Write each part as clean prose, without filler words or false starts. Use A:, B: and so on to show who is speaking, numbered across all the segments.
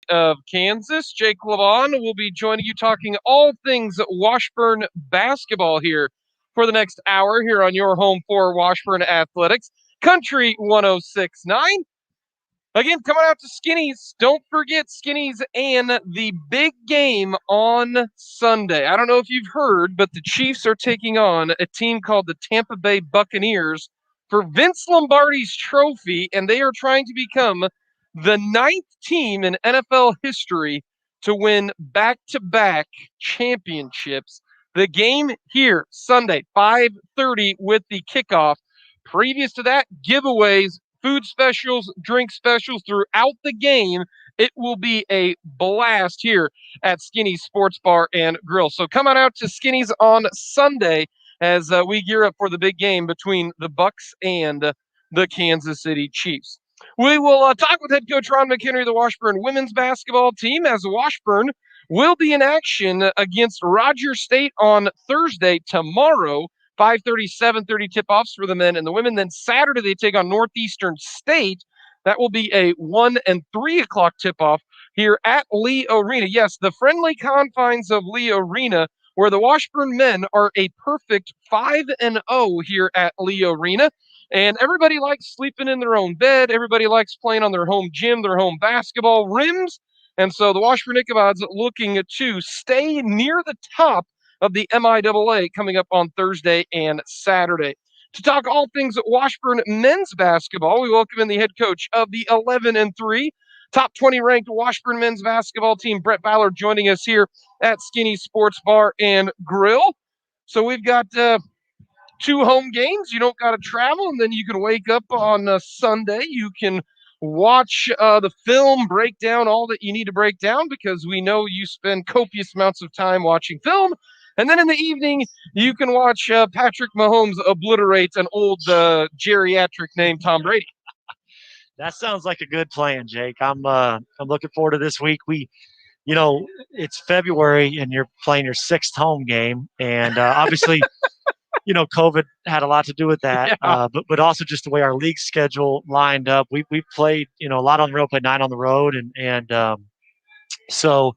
A: of Kansas. Jake LeBon will be joining you talking all things Washburn basketball here for the next hour here on your home for Washburn Athletics, Country 106.9. Again, coming out to Skinny's. Don't forget Skinny's and the big game on Sunday. I don't know if you've heard, but the Chiefs are taking on a team called the Tampa Bay Buccaneers for Vince Lombardi's trophy, and they are trying to become the 9th team in NFL history to win back-to-back championships. The game here, Sunday, 5:30 with the kickoff. Previous to that, giveaways, food specials, drink specials throughout the game. It will be a blast here at Skinny's Sports Bar and Grill. So come on out to Skinny's on Sunday as we gear up for the big game between the Bucs and the Kansas City Chiefs. We will talk with head coach Ron McHenry of the Washburn women's basketball team, as Washburn will be in action against Rogers State on Thursday, tomorrow. 5:30, 7:30 tip-offs for the men and the women. Then Saturday, they take on Northeastern State. That will be a 1 and 3 o'clock tip-off here at Lee Arena. Yes, the friendly confines of Lee Arena, where the Washburn men are a perfect 5-0 here at Lee Arena. And everybody likes sleeping in their own bed. Everybody likes playing on their home gym, their home basketball rims. And so the Washburn Ichabods looking to stay near the top of the MIAA coming up on Thursday and Saturday. To talk all things Washburn men's basketball, we welcome in the head coach of the 11-3, top 20 ranked Washburn men's basketball team, Brett Ballard, joining us here at Skinny Sports Bar and Grill. So we've got 2 home games. You don't got to travel, and then you can wake up on Sunday. You can watch the film, break down all that you need to break down, because we know you spend copious amounts of time watching film. And then in the evening, you can watch Patrick Mahomes obliterate an old geriatric named Tom Brady.
B: That sounds like a good plan, Jake. I'm looking forward to this week. It's February and you're playing your 6th home game, and obviously, COVID had a lot to do with that.
A: Yeah.
B: But also just the way our league schedule lined up. We played a lot on the road, played 9 on the road, and so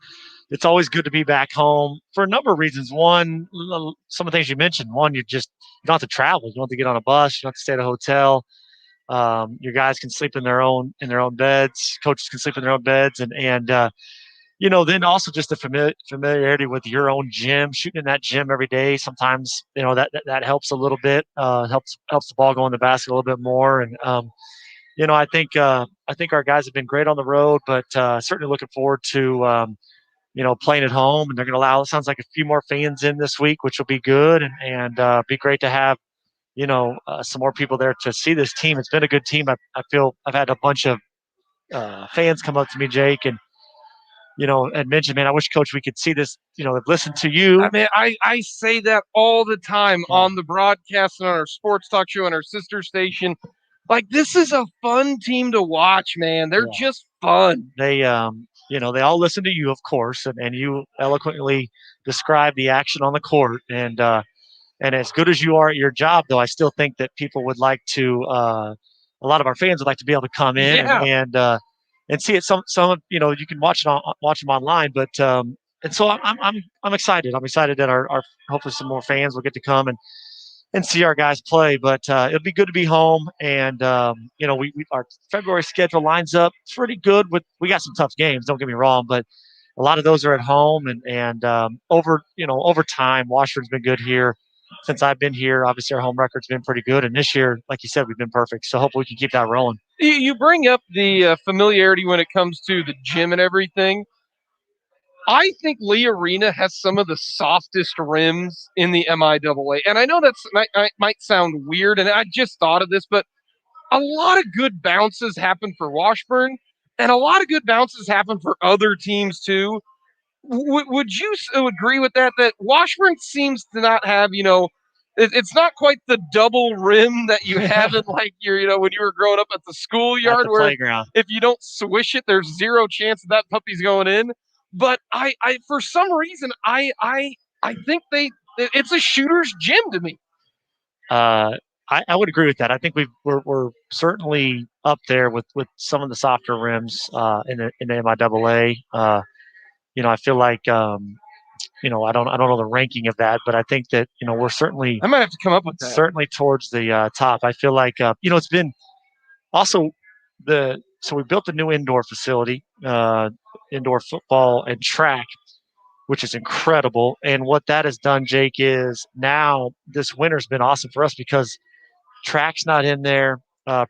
B: it's always good to be back home for a number of reasons. One, some of the things you mentioned. One, you don't have to travel. You don't have to get on a bus. You don't have to stay at a hotel. Your guys can sleep in their own beds. Coaches can sleep in their own beds, and then also just the familiarity with your own gym, shooting in that gym every day. Sometimes that helps a little bit. Helps the ball go in the basket a little bit more, and I think our guys have been great on the road, but certainly looking forward to playing at home, and they're going to allow, it sounds like, a few more fans in this week, which will be good, and be great to have, some more people there to see this team. It's been a good team. I feel I've had a bunch of fans come up to me, Jake, and mention, man, I wish, Coach, we could see this, listen to you.
A: I mean, I say that all the time on the broadcast and on our sports talk show and our sister station. Like, this is a fun team to watch, man. They're just fun.
B: They all listen to you, of course, and you eloquently describe the action on the court. And as good as you are at your job, though, I still think that people would like to, a lot of our fans would like to be able to come in and see it. Some you can watch them online, but and so I'm excited. I'm excited that our hopefully some more fans will get to come and see our guys play. But it'll be good to be home, and our February schedule lines up pretty good. We got some tough games, don't get me wrong, but a lot of those are at home, and over time, Washburn's been good here since I've been here. Obviously, our home record's been pretty good, and this year, like you said, we've been perfect. So hopefully we can keep that rolling.
A: You bring up the familiarity when it comes to the gym and everything. I think Lee Arena has some of the softest rims in the MIAA. And I know that might sound weird, and I just thought of this, but a lot of good bounces happen for Washburn, and a lot of good bounces happen for other teams too. Would you agree with that? That Washburn seems to not have, it's not quite the double rim that you have in like when you were growing up at the schoolyard,
B: where playground.
A: If you don't swish it, there's zero chance that puppy's going in. But I for some reason I think it's a shooter's gym to me.
B: I would agree with that. I think we're certainly up there with some of the softer rims in the MIAA. I feel like I don't know the ranking of that, but I think that we're certainly
A: I might have to come up with that.
B: certainly towards the top. I feel like it's been also so we built a new indoor facility, indoor football and track, which is incredible. And what that has done, Jake, is now this winter's been awesome for us because track's not in there.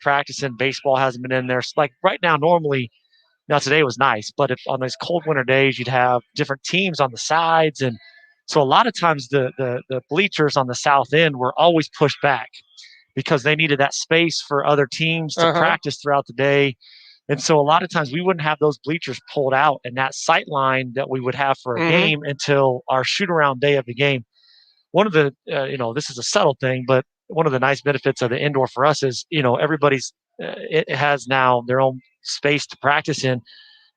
B: Practicing baseball hasn't been in there. So like right now, normally, now today was nice, but if on those cold winter days, you'd have different teams on the sides, and so a lot of times the bleachers on the south end were always pushed back because they needed that space for other teams to practice throughout the day. And so a lot of times we wouldn't have those bleachers pulled out and that sight line that we would have for a game until our shoot around day of the game. One of the, this is a subtle thing, but one of the nice benefits of the indoor for us is, everybody's, it has now their own space to practice in,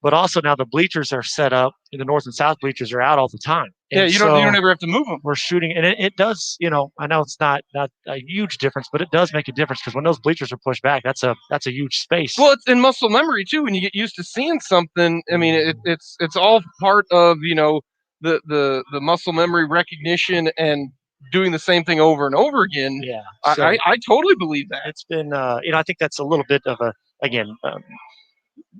B: but also now the bleachers are set up. The north and south bleachers are out all the time. And
A: yeah, you don't ever have to move them.
B: We're shooting, and it does. I know it's not a huge difference, but it does make a difference because when those bleachers are pushed back, that's a huge space.
A: Well, it's in muscle memory too. When you get used to seeing something, I mean, it's all part of the muscle memory recognition and doing the same thing over and over again.
B: Yeah,
A: so I totally believe that.
B: It's been, I think that's a little bit of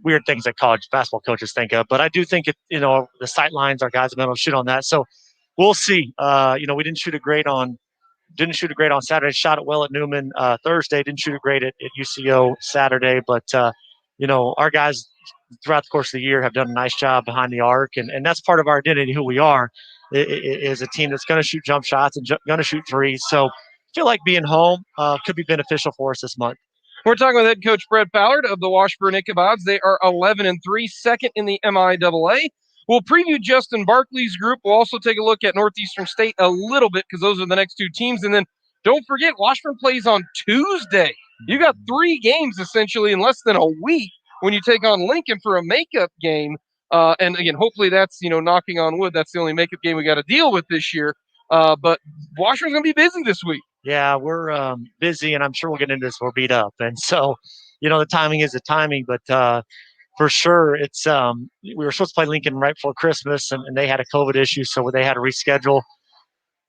B: weird things that college basketball coaches think of, but I do think the sight lines, our guys have been able to shoot on that. So we'll see. We didn't shoot it great on Saturday. Shot it well at Newman Thursday. Didn't shoot it great at UCO Saturday, but our guys throughout the course of the year have done a nice job behind the arc, and that's part of our identity, who we are, is a team that's going to shoot jump shots and going to shoot threes. So I feel like being home could be beneficial for us this month.
A: We're talking with head coach Brett Ballard of the Washburn Ichabods. They are 11-3, second in the MIAA. We'll preview Justin Barkley's group. We'll also take a look at Northeastern State a little bit because those are the next two teams. And then don't forget, Washburn plays on Tuesday. You got 3 games essentially in less than a week when you take on Lincoln for a makeup game. And again, hopefully that's, knocking on wood, that's the only makeup game we got to deal with this year. But Washburn's going to be busy this week.
B: Yeah, we're busy, and I'm sure we'll get into this. We're beat up, and so the timing is the timing. But for sure, it's we were supposed to play Lincoln right before Christmas, and they had a COVID issue, so they had to reschedule,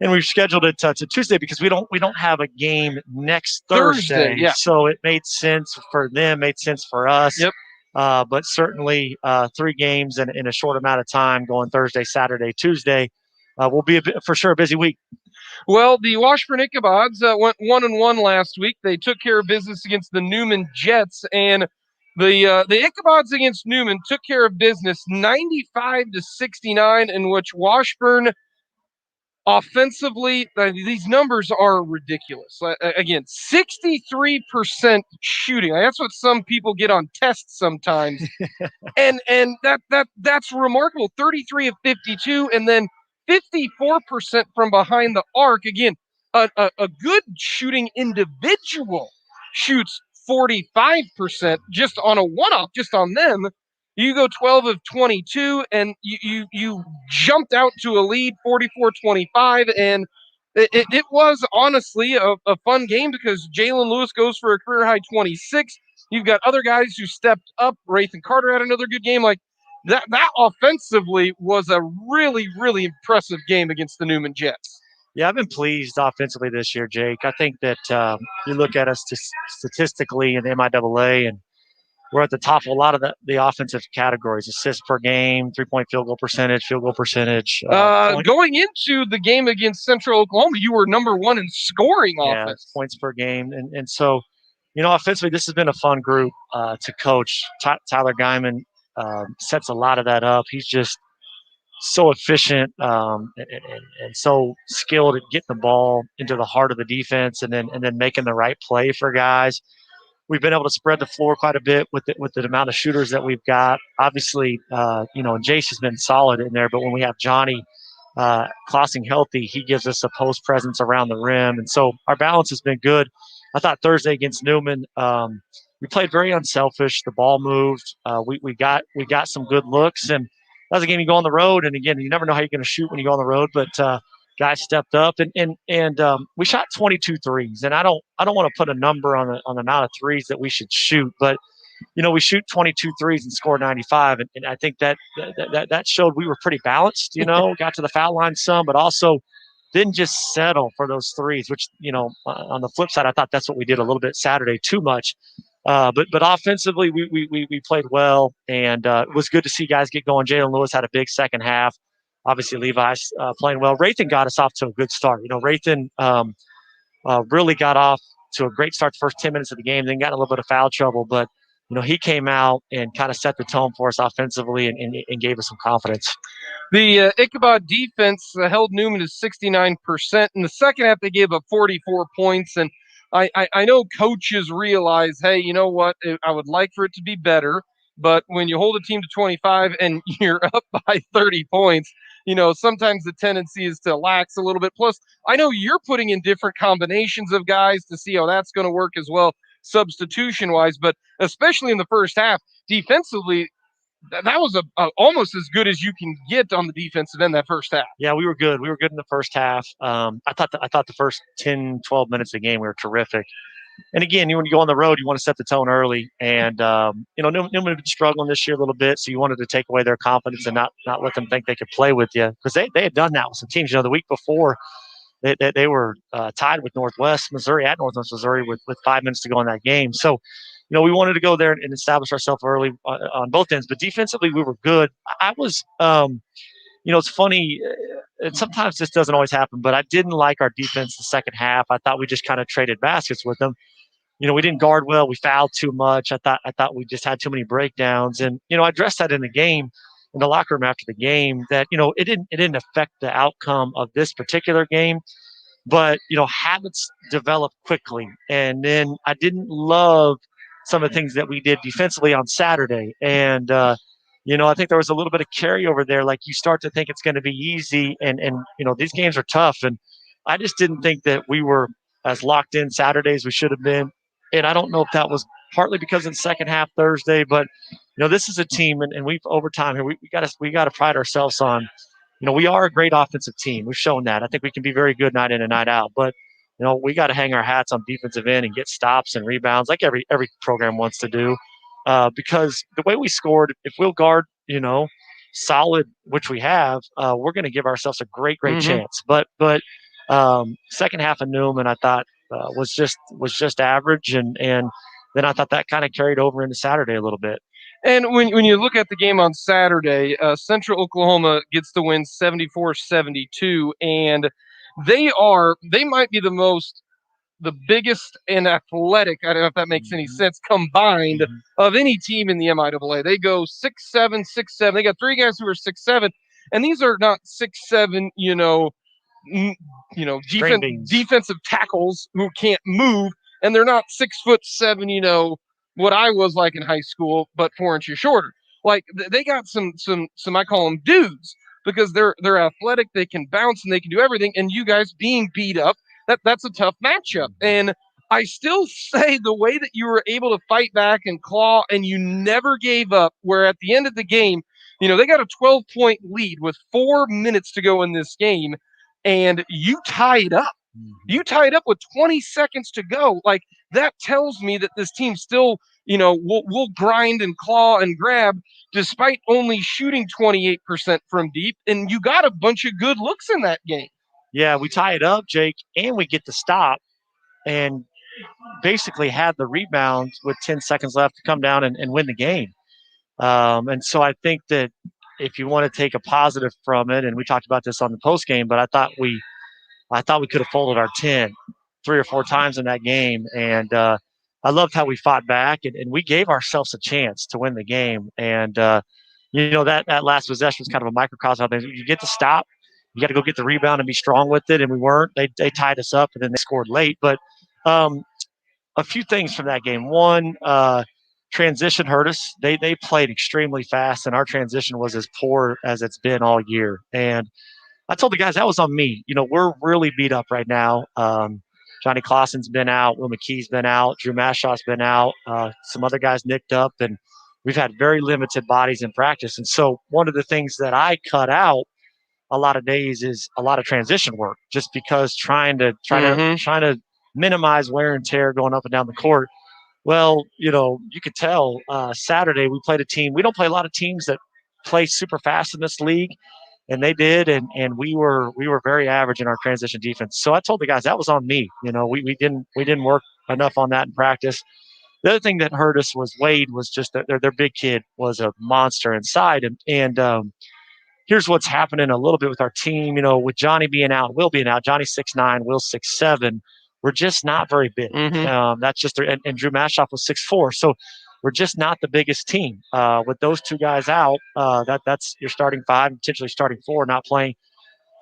B: and we've scheduled it to Tuesday because we don't have a game next Thursday.
A: Yeah.
B: So it made sense for them, made sense for us.
A: Yep.
B: But certainly 3 games in a short amount of time, going Thursday, Saturday, Tuesday, will be for sure a busy week.
A: Well, the Washburn Ichabods went 1-1 last week. They took care of business against the Newman Jets, and the Ichabods against Newman took care of business 95-69, in which Washburn offensively, these numbers are ridiculous. Again, 63% shooting. That's what some people get on tests sometimes, and that's remarkable. 33 of 52, and then 54% from behind the arc. Again, a good shooting individual shoots 45% just on a one-off, just on them. You go 12 of 22, and you jumped out to a lead, 44-25, and it was honestly a fun game because Jalen Lewis goes for a career-high 26. You've got other guys who stepped up. Rathan Carter had another good game. Like, that offensively was a really, really impressive game against the Newman Jets.
B: Yeah, I've been pleased offensively this year, Jake. I think that you look at us statistically in the MIAA, and we're at the top of a lot of the offensive categories: assists per game, 3-point field goal percentage.
A: Going into the game against Central Oklahoma, you were number 1 in scoring offense.
B: Points per game. And so, offensively, this has been a fun group to coach. Tyler Guyman sets a lot of that up. He's just so efficient and so skilled at getting the ball into the heart of the defense and then making the right play for guys. We've been able to spread the floor quite a bit with the amount of shooters that we've got. Obviously, Jace has been solid in there, but when we have Johnny Clausing healthy, he gives us a post presence around the rim. And so our balance has been good. I thought Thursday against Newman, we played very unselfish. The ball moved. We got some good looks, and that was a game you go on the road. And again, you never know how you're going to shoot when you go on the road, but guys stepped up, and we shot 22 threes. And I don't want to put a number on the amount of threes that we should shoot, but we shoot 22 threes and score 95, and I think that showed we were pretty balanced. Got to the foul line some, but also didn't just settle for those threes. Which on the flip side, I thought that's what we did a little bit Saturday, too much. But offensively, we played well, and it was good to see guys get going. Jalen Lewis had a big second half. Obviously, Levi's playing well. Rathan got us off to a good start. Rathan really got off to a great start the first 10 minutes of the game, then got in a little bit of foul trouble. But, he came out and kind of set the tone for us offensively and gave us some confidence.
A: The Ichabod defense held Newman to 69%. In the second half, they gave up 44 points. And I know coaches realize, hey, you know what? I would like for it to be better. But when you hold a team to 25 and you're up by 30 points, sometimes the tendency is to lax a little bit. Plus, I know you're putting in different combinations of guys to see how that's going to work as well, substitution-wise. But especially in the first half, defensively, that was a almost as good as you can get on the defensive end that first half.
B: Yeah, we were good. We were good in the first half. I thought the first 10, 12 minutes of the game we were terrific. And again, when you go on the road, you want to set the tone early. And Newman had been struggling this year a little bit, so you wanted to take away their confidence and not let them think they could play with you, because they had done that with some teams. The week before, they were tied with Northwest Missouri at Northwest Missouri with 5 minutes to go in that game. So, we wanted to go there and establish ourselves early on both ends. But defensively, we were good. I was, it's funny. And sometimes this doesn't always happen, but I didn't like our defense the second half. I thought we just kind of traded baskets with them. We didn't guard well. We fouled too much. I thought we just had too many breakdowns. And I addressed that in the locker room after the game, that it didn't affect the outcome of this particular game. But habits develop quickly, and then I didn't love some of the things that we did defensively on Saturday. And I think there was a little bit of carryover there. Like, you start to think it's going to be easy, and these games are tough. And I just didn't think that we were as locked in Saturday as we should have been. And I don't know if that was partly because of the second half Thursday, but this is a team, and we've over time here we got to pride ourselves on. We are a great offensive team. We've shown that. I think we can be very good night in and night out. But we got to hang our hats on defensive end and get stops and rebounds like every program wants to do. Because the way we scored, if we'll guard, solid, which we have, we're going to give ourselves a great chance. But second half of Newman, I thought was just average, and then I thought that kind of carried over into Saturday a little bit.
A: And when you look at the game on Saturday, Central Oklahoma gets the win 74-72, and they might be the biggest and athletic, I don't know if that makes any sense, combined of any team in the MIAA. They go 6'7", 6'7". They got three guys who are 6'7", and these are not 6'7", defensive tackles who can't move, and they're not 6'7", what I was like in high school, but 4 inches shorter. Like, they got some I call them dudes, because they're athletic, they can bounce, and they can do everything. And you guys being beat up, that's a tough matchup. And I still say the way that you were able to fight back and claw, and you never gave up, where at the end of the game, they got a 12-point lead with 4 minutes to go in this game, and you tied up. You tied up with 20 seconds to go. Like, that tells me that this team still, will grind and claw and grab despite only shooting 28% from deep. And you got a bunch of good looks in that game.
B: Yeah, we tie it up, Jake, and we get the stop, and basically had the rebound with 10 seconds left to come down and win the game. And so I think that if you want to take a positive from it, and we talked about this on the post game, but I thought we could have folded our 10 3 or 4 times in that game. And I loved how we fought back, and we gave ourselves a chance to win the game. And, that last possession was kind of a microcosm. You get the stop, you got to go get the rebound and be strong with it. And we weren't. They tied us up, and then they scored late. But a few things from that game. One, transition hurt us. They played extremely fast, and our transition was as poor as it's been all year. And I told the guys that was on me. We're really beat up right now. Johnny Clausen's been out. Will McKee's been out. Drew Mashaw's been out. Some other guys nicked up, and we've had very limited bodies in practice. And so one of the things that I cut out a lot of days is a lot of transition work, just because
A: Mm-hmm.
B: trying to minimize wear and tear going up and down the court. Well, you could tell Saturday we played a team. We don't play a lot of teams that play super fast in this league, and they did, and we were very average in our transition defense. So I told the guys that was on me. We didn't work enough on that in practice. The other thing that hurt us was Wade was just that their big kid was a monster inside, and here's what's happening a little bit with our team. With Johnny being out, Will being out. Johnny 6'9", Will 6'7". We're just not very big.
A: Mm-hmm.
B: That's just and Drew Mashoff was 6'4". So we're just not the biggest team. With those two guys out, that's your starting five, potentially starting four, not playing.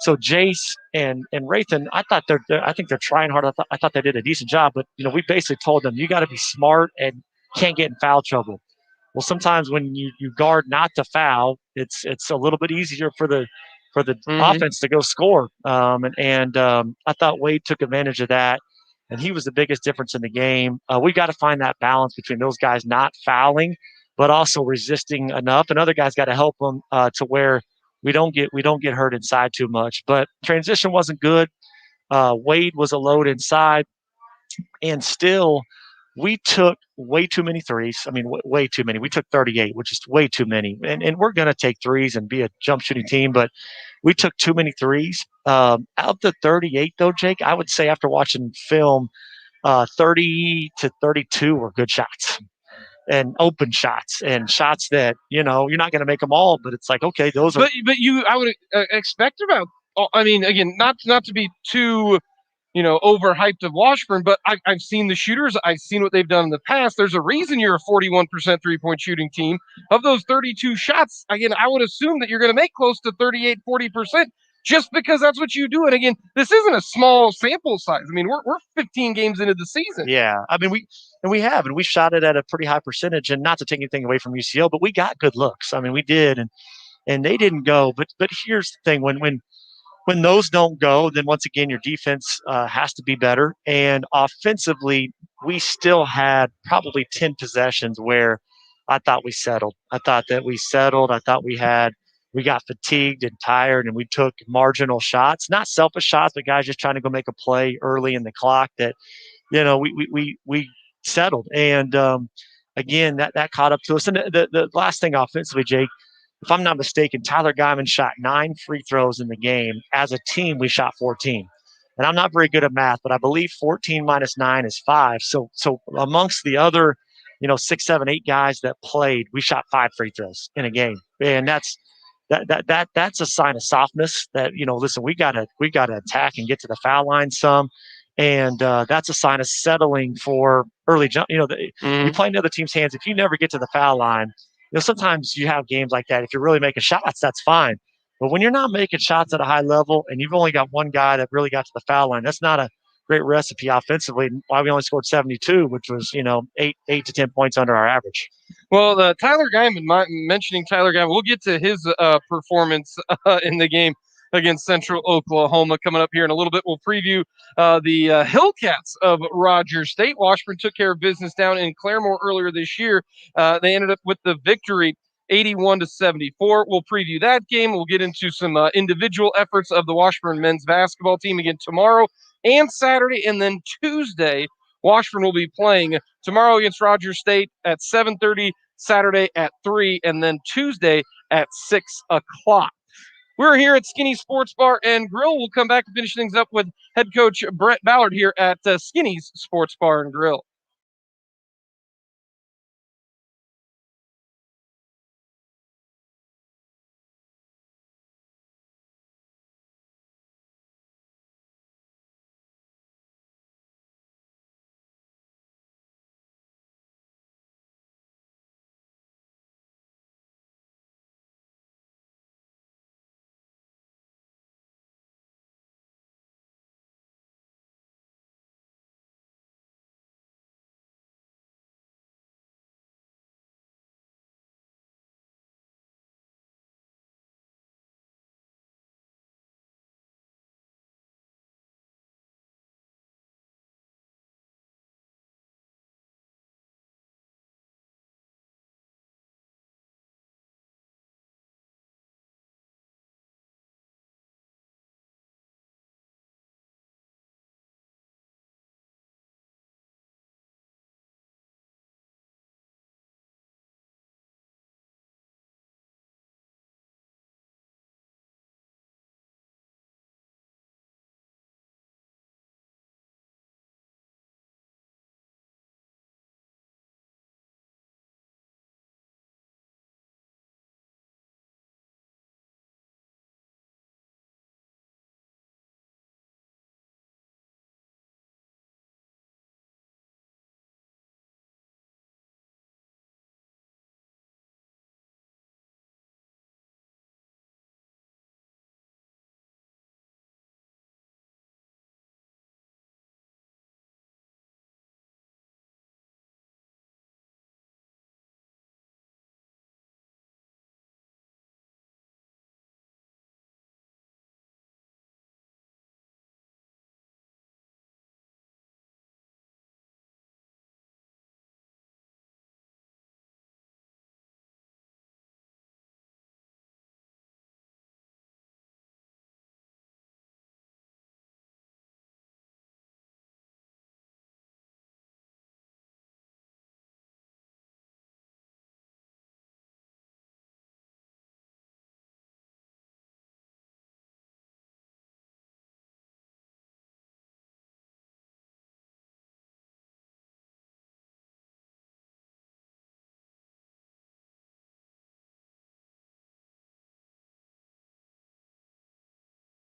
B: So Jace and Rathan, I think they're trying hard. I thought they did a decent job, but we basically told them you got to be smart and can't get in foul trouble. Well, sometimes when you guard not to foul, it's a little bit easier for the
A: Mm-hmm.
B: offense to go score. And I thought Wade took advantage of that, and he was the biggest difference in the game. We got to find that balance between those guys not fouling, but also resisting enough, and other guys got to help them to where we don't get hurt inside too much. But transition wasn't good. Wade was a load inside, and still we took way too many threes. I mean, way too many. We took 38, which is way too many. And we're going to take threes and be a jump shooting team, but we took too many threes. Out of the 38, though, Jake, I would say after watching film, 30 to 32 were good shots and open shots and shots that, you're not going to make them all, but it's like, okay, those are.
A: But I would expect about. I mean, again, not to be too overhyped of Washburn, but I've seen the shooters. I've seen what they've done in the past. There's a reason you're a 41% 3-point shooting team. Of those 32 shots, again, I would assume that you're going to make close to 38, 40% just because that's what you do. And again, this isn't a small sample size. I mean, we're 15 games into the season.
B: Yeah, I mean we shot it at a pretty high percentage, and not to take anything away from UCO, but we got good looks. I mean, we did, and they didn't go. But here's the thing: when those don't go, then once again your defense has to be better. And offensively, we still had probably 10 possessions where I thought we settled. I thought that we settled. I thought we got fatigued and tired, and we took marginal shots, not selfish shots, but guys just trying to go make a play early in the clock that we settled. And again, that caught up to us. And the last thing offensively, Jake, if I'm not mistaken, Tyler Guyman shot 9 free throws in the game. As a team, we shot 14. And I'm not very good at math, but I believe 14 minus 9 is 5. So amongst the other, 6, 7, 8 guys that played, we shot 5 free throws in a game. And that's a sign of softness that, listen, we gotta attack and get to the foul line some. And that's a sign of settling for early jump. You
A: Mm-hmm.
B: play in the other team's hands. If you never get to the foul line, sometimes you have games like that. If you're really making shots, that's fine. But when you're not making shots at a high level and you've only got one guy that really got to the foul line, that's not a great recipe offensively. Why we only scored 72, which was, 8 to 10 points under our average.
A: Well, Tyler Guyman, mentioning Tyler Guyman, we'll get to his performance in the game against Central Oklahoma coming up here in a little bit. We'll preview the Hillcats of Rogers State. Washburn took care of business down in Claremore earlier this year. They ended up with the victory 81-74. We'll preview that game. We'll get into some individual efforts of the Washburn men's basketball team again tomorrow and Saturday, and then Tuesday. Washburn will be playing tomorrow against Rogers State at 7:30, Saturday at 3, and then Tuesday at 6 o'clock. We're here at Skinny Sports Bar and Grill. We'll come back and finish things up with head coach Brett Ballard here at Skinny's Sports Bar and Grill.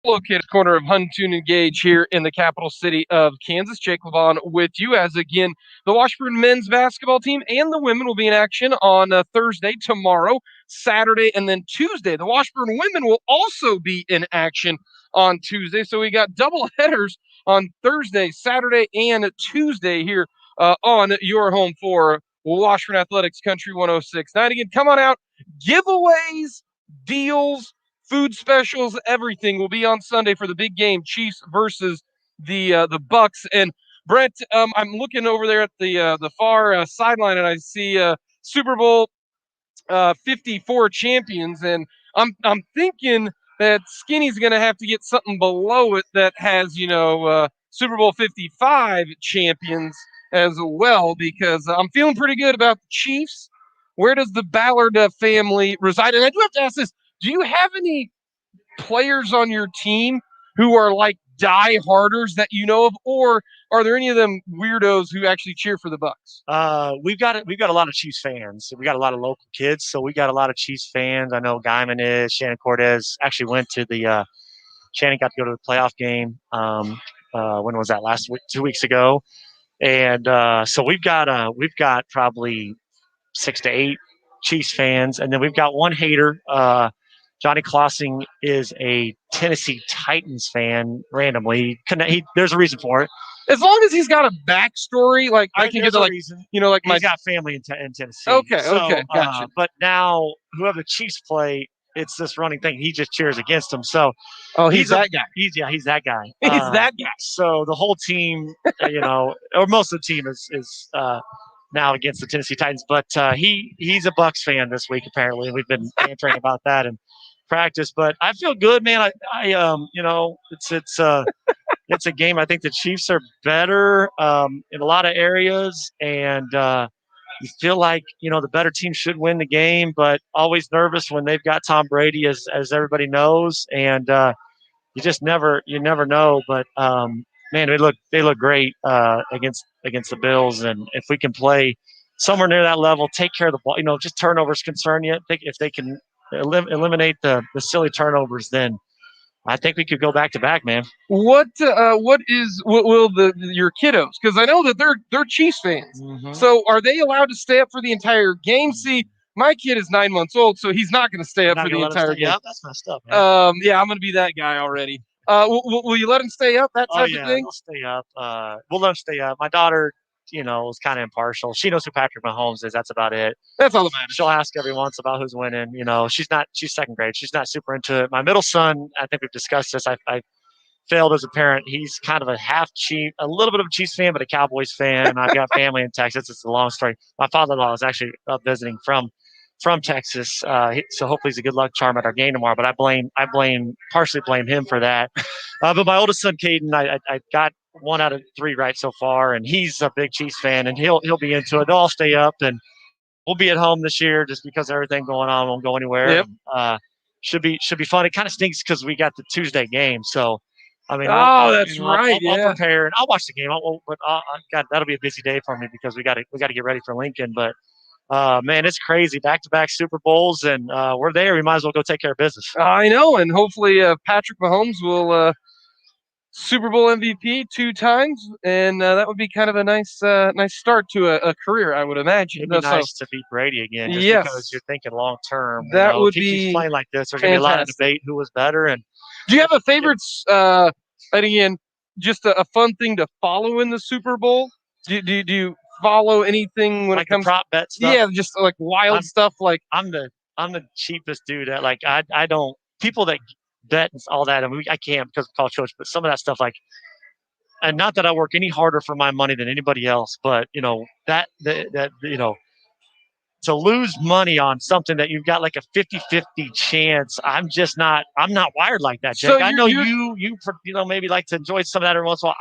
A: located corner of Huntoon and Gage here in the capital city of Kansas. Jake Levon with you as again the Washburn men's basketball team and the women will be in action on Thursday, tomorrow, Saturday, and then Tuesday. The Washburn women will also be in action on Tuesday. So we got double headers on Thursday, Saturday, and Tuesday here on your home for Washburn Athletics Country 106.9. Again, come on out, giveaways, deals, food specials, everything will be on Sunday for the big game, Chiefs versus the Bucks. And Brent, I'm looking over there at the far sideline, and I see Super Bowl 54 champions, and I'm thinking that Skinny's going to have to get something below it that has Super Bowl 55 champions as well, because I'm feeling pretty good about the Chiefs. Where does the Ballard family reside? And I do have to ask this: do you have any players on your team who are like die-harders that you know of, or are there any of them weirdos who actually cheer for the Bucks?
B: We've got a lot of Chiefs fans. We got a lot of local kids, so we got a lot of Chiefs fans. I know Guyman is. Shannon Cortez actually went to the. Shannon got to go to the playoff game. When was that? Last week, 2 weeks ago, and so we've got probably 6 to 8 Chiefs fans, and then we've got one hater. Johnny Klossing is a Tennessee Titans fan. Randomly, there's a reason for it.
A: As long as he's got a backstory, like I can get to, like,
B: reason.
A: Like
B: he's got family in Tennessee.
A: Okay, gotcha.
B: But now, whoever the Chiefs play, it's this running thing. He just cheers against them. So,
A: he's that guy.
B: He's that guy.
A: He's that guy.
B: So the whole team, or most of the team is now against the Tennessee Titans. But he's a Bucks fan this week apparently. We've been bantering about that in practice. But I feel good, man. It's a game. I think the Chiefs are better in a lot of areas, and you feel like the better team should win the game, but always nervous when they've got Tom Brady, as everybody knows, and you just never know. But man, they look great against the Bills, and if we can play somewhere near that level, take care of the ball, just turnovers concern you. If they can eliminate the silly turnovers, then I think we could go back to back, man.
A: What will your kiddos? Because I know that they're Chiefs fans.
B: Mm-hmm.
A: So are they allowed to stay up for the entire game? See, my kid is 9 months old, so he's not going to stay up for the entire game.
B: Up? That's messed up, man.
A: Yeah, I'm going to be that guy already. Will you let him stay up? That type of thing?
B: They'll stay up. We'll let him stay up. My daughter, is kind of impartial. She knows who Patrick Mahomes is. That's about it.
A: That's all that matters.
B: She'll ask every once about who's winning. She's second grade. She's not super into it. My middle son, I think we've discussed this. I failed as a parent. He's kind of a little bit of a Chiefs fan, but a Cowboys fan. I've got family in Texas. It's a long story. My father-in-law is actually visiting from Texas, so hopefully he's a good luck charm at our game tomorrow. But I partially blame him for that. But my oldest son, Caden, I got 1 out of 3 right so far, and he's a big Chiefs fan, and he'll be into it. They'll all stay up, and we'll be at home this year just because everything going on won't go anywhere.
A: Yep.
B: Should be fun. It kind of stinks because we got the Tuesday game, so I mean,
A: that's right.
B: I'll prepare and I'll watch the game. God, that'll be a busy day for me because we got to get ready for Lincoln. But man, it's crazy. Back-to-back Super Bowls, and we're there. We might as well go take care of business.
A: I know, and hopefully Patrick Mahomes will Super Bowl MVP 2 times, and that would be kind of a nice start to a career, I would imagine.
B: It'd be nice to beat Brady again, just because you're thinking long term.
A: That would
B: if he keeps playing like this, there's
A: going
B: to be a lot of debate who was better. And
A: do you have a favorite? And again, just a fun thing to follow in the Super Bowl. Do you follow anything when
B: like
A: it comes
B: the prop bet stuff?
A: Yeah, just like wild stuff. Like
B: I'm the cheapest dude. I don't people that bet and all that. I mean, I can't because of college coach, but some of that stuff, and not that I work any harder for my money than anybody else, but that to lose money on something that you've got like a 50-50 chance, I'm not wired like that, Jake.
A: So
B: I know you maybe like to enjoy some of that every once in a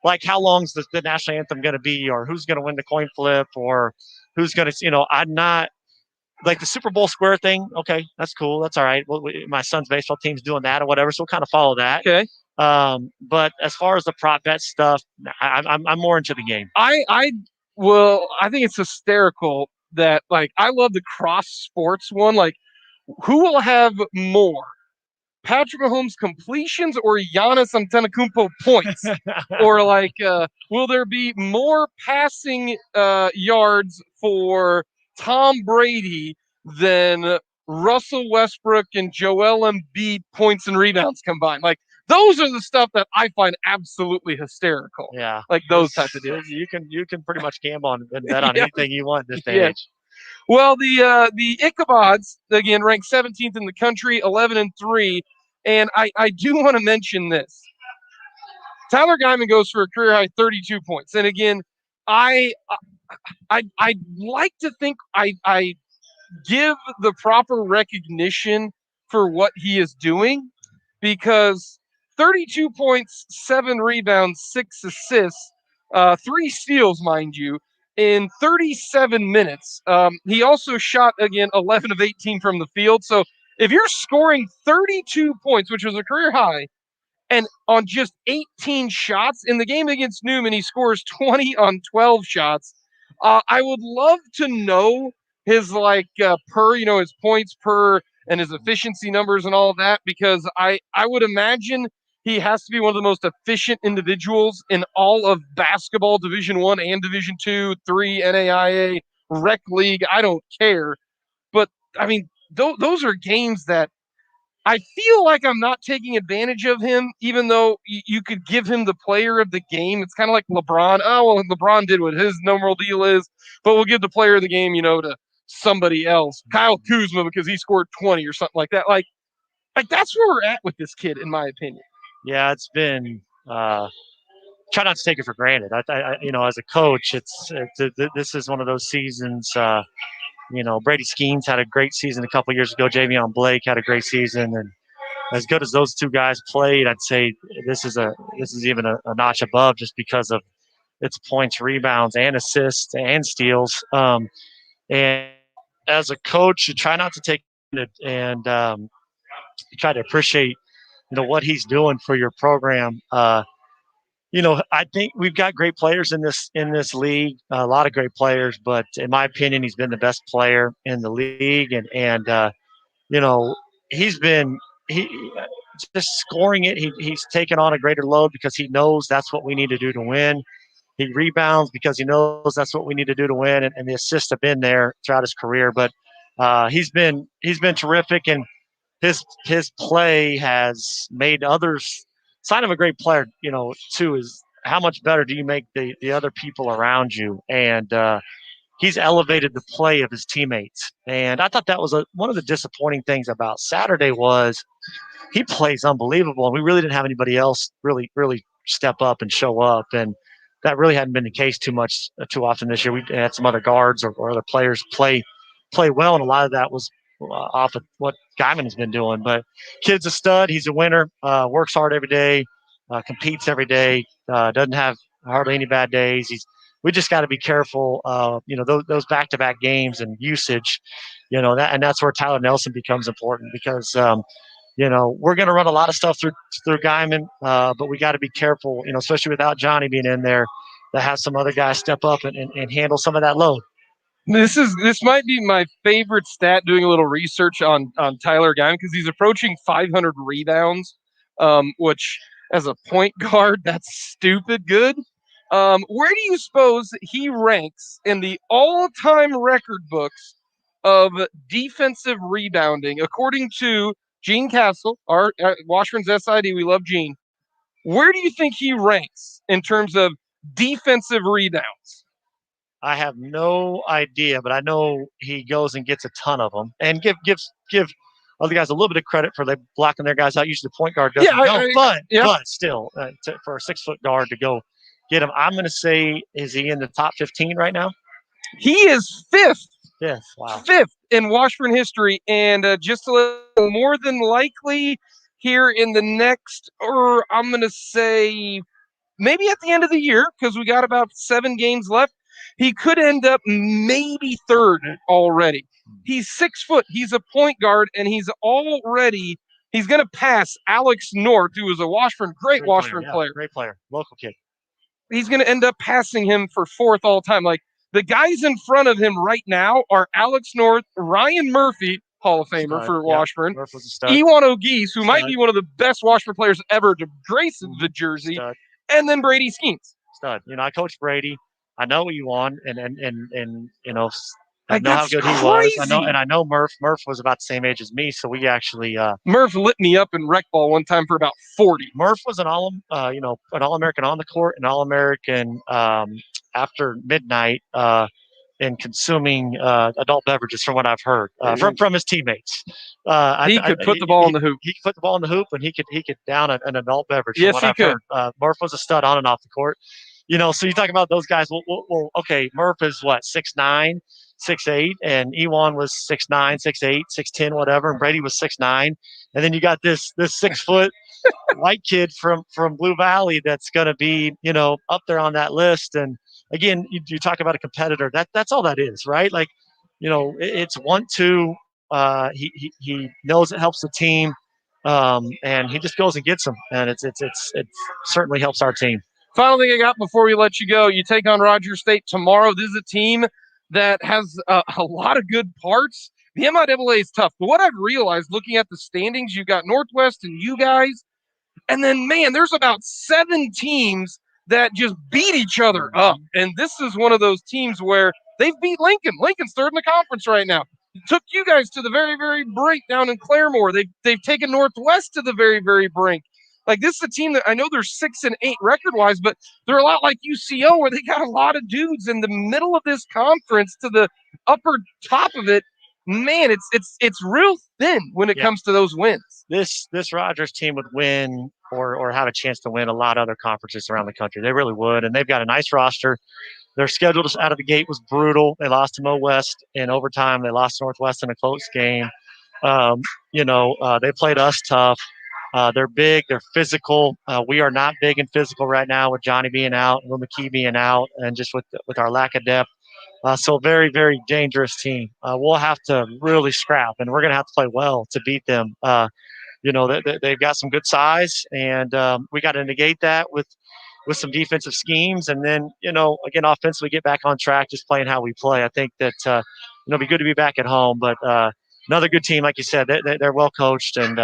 B: while. How long's the national anthem going to be, or who's going to win the coin flip, or who's going to, I'm not like the Super Bowl square thing. Okay, that's cool. That's all right. Well, my son's baseball team's doing that or whatever, so we'll kind of follow that.
A: Okay.
B: But as far as the prop bet stuff, I'm more into the game.
A: I think it's hysterical that I love the cross sports one. Like, who will have more Patrick Mahomes completions or Giannis Antetokounmpo points? Or like, will there be more passing yards for Tom Brady than Russell Westbrook and Joel Embiid points and rebounds combined? Like, those are the stuff that I find absolutely hysterical.
B: Yeah,
A: Like those types of deals.
B: You can pretty much gamble on and bet on
A: Yeah,
B: anything you want in this day
A: yeah.
B: and age.
A: Well, the Ichabods again ranked 17th in the country, 11-3, and I do want to mention this. Tyler Guyman goes for a career high 32 points, and again, I I like to think I give the proper recognition for what he is doing, because 32 points, 7 rebounds, 6 assists, 3 steals, mind you, in 37 minutes. He also shot, again, 11 of 18 from the field. So if you're scoring 32 points, which was a career high, and on just 18 shots in the game against Newman, he scores 20 on 12 shots. I would love to know his per, his points per and his efficiency numbers and all of that, because I would imagine he has to be one of the most efficient individuals in all of basketball, Division One and Division Two, three, NAIA, rec league. I don't care, but I mean, those are games that I feel like I'm not taking advantage of him, even though you could give him the player of the game. It's kind of like LeBron. Oh, well, LeBron did what his normal deal is, but we'll give the player of the game, to somebody else. Kyle Kuzma, because he scored 20 or something like that. Like that's where we're at with this kid, in my opinion.
B: Yeah, it's been. Try not to take it for granted. As a coach, this is one of those seasons. Brady Skeens had a great season a couple years ago. Javion Blake had a great season, and as good as those two guys played, I'd say this is even a notch above, just because of its points, rebounds, and assists and steals. And as a coach, you try not to take it, and you try to appreciate what he's doing for your program. I think we've got great players in this league, a lot of great players, but in my opinion, he's been the best player in the league, and you know he just scoring it. He's taken on a greater load because he knows that's what we need to do to win. He rebounds because he knows that's what we need to do to win, and the assists have been there throughout his career. But he's been terrific, and his play has made others. Sign of a great player, too, is how much better do you make the other people around you, and he's elevated the play of his teammates. And I thought that was one of the disappointing things about Saturday was he plays unbelievable, and we really didn't have anybody else really step up and show up, and that really hadn't been the case too often this year. We had some other guards or other players play well, and a lot of that was off of what Guyman has been doing. But kid's a stud. He's a winner. Works hard every day. Competes every day. Doesn't have hardly any bad days. We just got to be careful. Those back-to-back games and usage. That's where Tyler Nelson becomes important because. We're going to run a lot of stuff through Guyman, but we got to be careful, especially without Johnny being in there, to have some other guys step up and handle some of that load.
A: This might be my favorite stat, doing a little research on Tyler Guyman, because he's approaching 500 rebounds, which as a point guard, that's stupid good. Where do you suppose he ranks in the all-time record books of defensive rebounding, according to Gene Castle, our Washburn's SID? We love Gene. Where do you think he ranks in terms of defensive rebounds?
B: I have no idea, but I know he goes and gets a ton of them, and give other guys a little bit of credit for blocking their guys out. Usually the point guard doesn't but still, for a 6-foot guard to go get him, I'm going to say, is he in the top 15 right now?
A: He is fifth.
B: Fifth, wow.
A: Fifth in Washburn history, and just more than likely here in the next, or I'm going to say maybe at the end of the year, because we got about 7 games left, he could end up maybe third already. He's 6 foot. He's a point guard, and he's going to pass Alex North, who is a great Washburn player.
B: Great player, local kid.
A: He's going to end up passing him for fourth all time. Like, the guys in front of him right now are Alex North, Ryan Murphy, Hall of Famer
B: Stud.
A: for
B: Yep.
A: Washburn.
B: Murph was a stud.
A: Ewan O'Geese, who might
B: Stud.
A: be one of the best Washburn players ever to grace the jersey.
B: Stud.
A: And then Brady Skeens.
B: Stud. I coached Brady. I know Ewan, and I
A: Like,
B: know how
A: that's
B: good he was.
A: crazy.
B: I know Murph. Murph was about the same age as me, so we actually
A: Murph lit me up in rec ball one time for about 40.
B: Murph was an All-American on the court, an All-American after midnight in consuming adult beverages, from what I've heard from his teammates.
A: He could put the ball in the hoop.
B: He could put the ball in the hoop, and he could down an adult beverage. From
A: Yes,
B: what
A: he
B: I've
A: could.
B: heard, Murph was a stud on and off the court. So you talk about those guys. Well, okay, Murph is what, 6'9", 6'8", and Ewan was 6'9", 6'8", 6'10", whatever, and Brady was 6'9", and then you got this 6 foot white kid from Blue Valley that's going to be up there on that list. And again, you talk about a competitor. That's all that is, right? Like, it's 1-2. He knows it helps the team, and he just goes and gets them, and it certainly helps our team.
A: Final thing I got before we let you go: you take on Rogers State tomorrow. This is a team that has a lot of good parts. The MIAA is tough, but what I've realized looking at the standings, you've got Northwest and you guys. And then, man, there's about 7 teams that just beat each other up. And this is one of those teams where they've beat Lincoln. Lincoln's third in the conference right now. It took you guys to the very, very brink down in Claremore. They've taken Northwest to the very, very brink. Like, this is a team that I know they're 6-8 record-wise, but they're a lot like UCO, where they got a lot of dudes in the middle of this conference to the upper top of it. Man, it's real thin when it comes to those wins.
B: This Rogers team would win or have a chance to win a lot of other conferences around the country. They really would, and they've got a nice roster. Their schedule just out of the gate was brutal. They lost to Mo West in overtime. They lost to Northwest in a close game. They played us tough. They're big. They're physical. We are not big and physical right now with Johnny being out, Will McKee being out, and just with our lack of depth. So very, very dangerous team. We'll have to really scrap, and we're going to have to play well to beat them. They've got some good size, and we got to negate that with some defensive schemes, and then again, offensively get back on track, just playing how we play. I think that it'll be good to be back at home, but another good team, like you said, they're well coached, and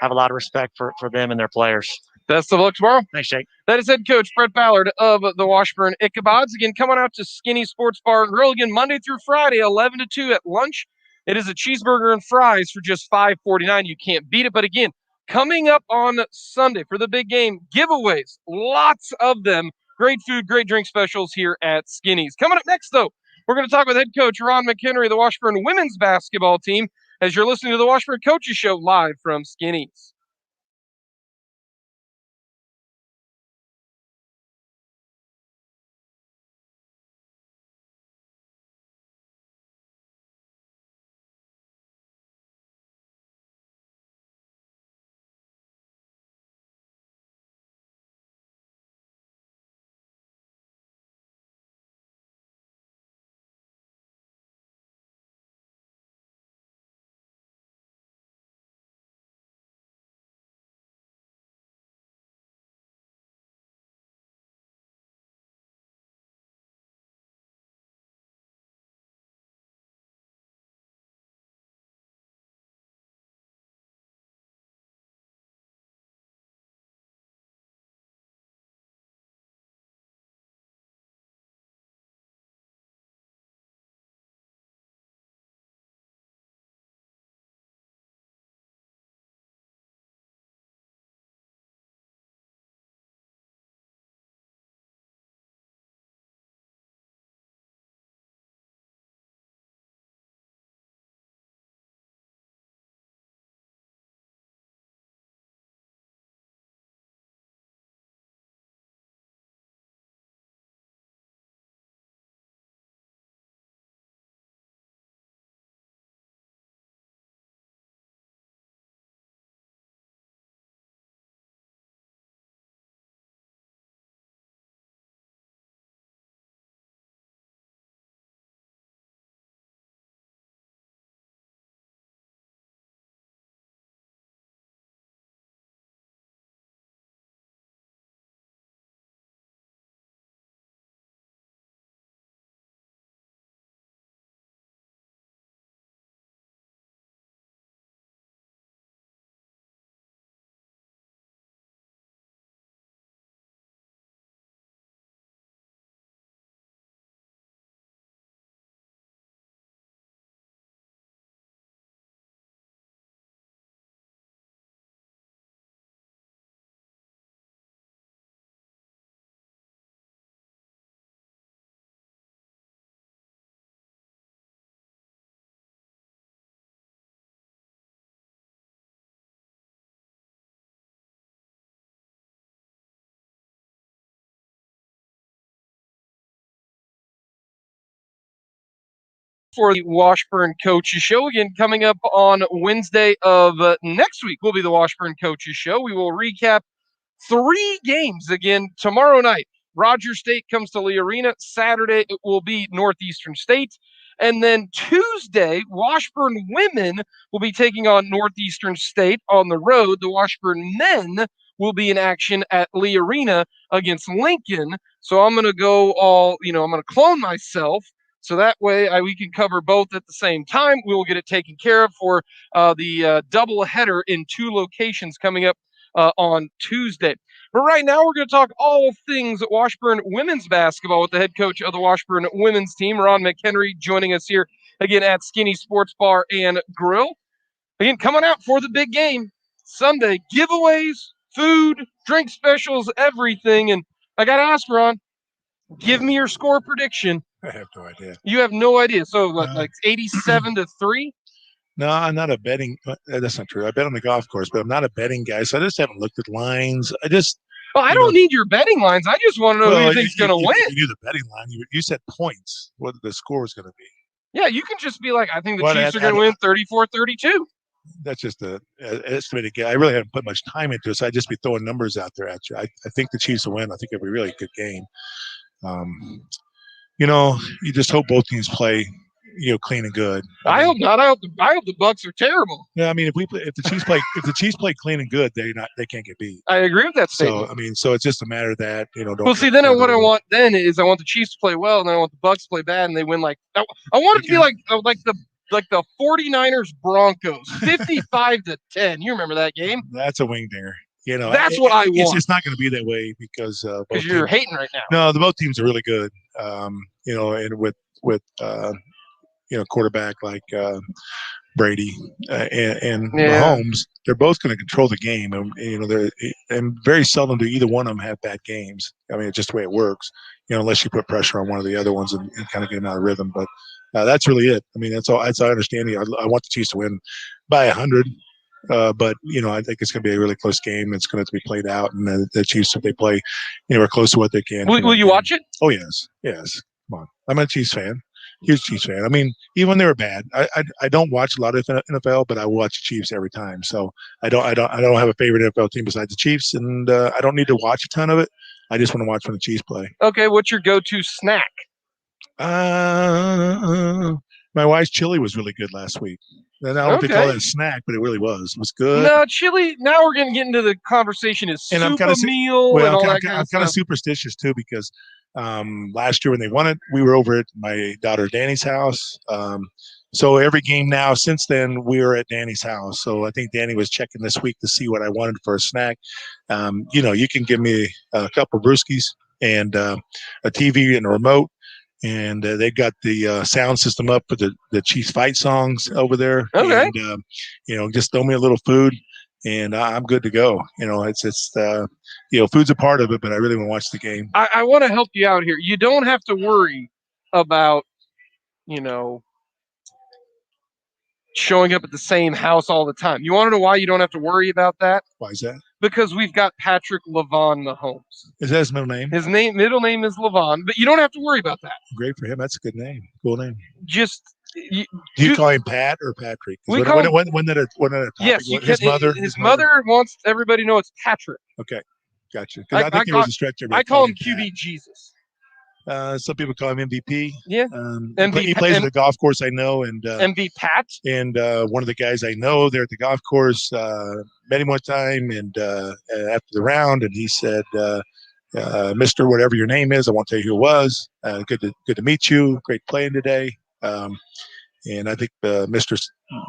B: have a lot of respect for them and their players.
A: Best of luck tomorrow.
B: Thanks, Jake.
A: That is head coach Brett Ballard of the Washburn Ichabods. Again, coming out to Skinny Sports Bar and Grill again Monday through Friday, 11 to 2 at lunch. It is a cheeseburger and fries for just $5.49. You can't beat it. But again, coming up on Sunday for the big game, giveaways, lots of them. Great food, great drink specials here at Skinny's. Coming up next, though, we're going to talk with head coach Ron McHenry of the Washburn women's basketball team as you're listening to the Washburn Coaches Show live from Skinny's. for the Washburn Coaches Show. Again, coming up on Wednesday of next week will be the Washburn Coaches Show. We will recap 3 games again tomorrow night. Rogers State comes to Lee Arena. Saturday, it will be Northeastern State. And then Tuesday, Washburn women will be taking on Northeastern State on the road. The Washburn men will be in action at Lee Arena against Lincoln. So I'm going to go all, I'm going to clone myself. So that way we can cover both at the same time. We will get it taken care of for the double header in 2 locations coming up on Tuesday. But right now, we're going to talk all things Washburn women's basketball with the head coach of the Washburn women's team, Ron McHenry, joining us here again at Skinny Sports Bar and Grill. Again, coming out for the big game Sunday, giveaways, food, drink specials, everything. And I got to ask, Ron, give me your score prediction.
C: I have no idea.
A: You have no idea. So, like 87-3?
C: No, I'm not a betting. That's not true. I bet on the golf course, but I'm not a betting guy, so I just haven't looked at lines.
A: Well, I don't need your betting lines. I just want to know who you think's going to win.
C: You knew the betting line. You said points, what the score was going to be.
A: Yeah, you can just be like, I think the Chiefs are going to win 34-32.
C: That's just an estimated guess. I really haven't put much time into it, so I'd just be throwing numbers out there at you. I think the Chiefs will win. I think it'll be a really good game. You just hope both teams play clean and good.
A: I hope not. I hope the Bucks are terrible.
C: Yeah, I mean, if the Chiefs play clean and good, they can't get beat.
A: I agree with that statement.
C: So it's just a matter that Don't
A: well, see, then what I want then is I want the Chiefs to play well, and then I want the Bucks to play bad, and they win like I want it to be like the 49ers Broncos, 55-10. You remember that game?
C: That's a wing dinger.
A: That's what I want.
C: It's not going to be be because
A: you're hating right now.
C: No, both teams are really good. And with quarterback like Brady and Mahomes, they're both going to control the game, and very seldom do either one of them have bad games. I mean, it's just the way it works. Unless you put pressure on one of the other ones and kind of get them out of rhythm. But that's really it. I mean, that's all. That's I understand. I want the Chiefs to win by 100. But I think it's going to be a really close game. It's going to have to be played out, and the Chiefs, if they play anywhere close to what they can.
A: Will you watch it?
C: Oh yes. Come on, I'm a Chiefs fan. Huge Chiefs fan. I mean, even when they were bad, I don't watch a lot of NFL, but I watch the Chiefs every time. So I don't have a favorite NFL team besides the Chiefs, and I don't need to watch a ton of it. I just want to watch when the Chiefs play.
A: Okay, what's your go-to snack?
C: My wife's chili was really good last week. And I don't think they call it a snack, but it really was. It was good.
A: No, chili. Now we're going to get into the conversation. Is soup a meal and all that kind of stuff?
C: I'm kind of superstitious too because last year when they won it, we were over at my daughter Danny's house. So every game now since then, we were at Danny's house. So I think Danny was checking this week to see what I wanted for a snack. You can give me a couple of brewskis and a TV and a remote. And they've got the sound system up for the Chiefs fight songs over there.
A: Okay.
C: And, just throw me a little food and I'm good to go. Food's a part of it, but I really want to watch the game.
A: I want to help you out here. You don't have to worry about, showing up at the same house all the time. You want to know why you don't have to worry about that?
C: Why is that?
A: Because we've got Patrick Levon Mahomes.
C: Is that his middle name?
A: His middle name is Levon, but you don't have to worry about that.
C: Great for him. That's a good name. Cool name.
A: Do
C: you call him Pat or Patrick?
A: We call him,
C: when did it
A: yes,
C: his
A: mother wants everybody to know it's Patrick.
C: Okay, gotcha. Because I think it was a stretch.
A: I call him QB Jesus.
C: Some people call him MVP.
A: Yeah.
C: He plays at the golf course, I know. And
A: MV Pat.
C: And one of the guys I know there at the golf course met him one time, and after the round, and he said, "Mr. Whatever your name is, I won't tell you who it was. Good to meet you. Great playing today." And I think Mr.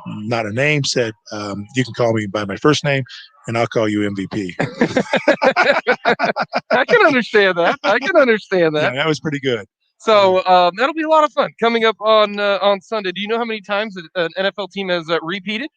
C: Not a name said, "You can call me by my first name, and I'll call you MVP."
A: I can understand that.
C: Yeah, that was pretty good.
A: So that'll be a lot of fun coming up on Sunday. Do you know how many times an NFL team has repeated?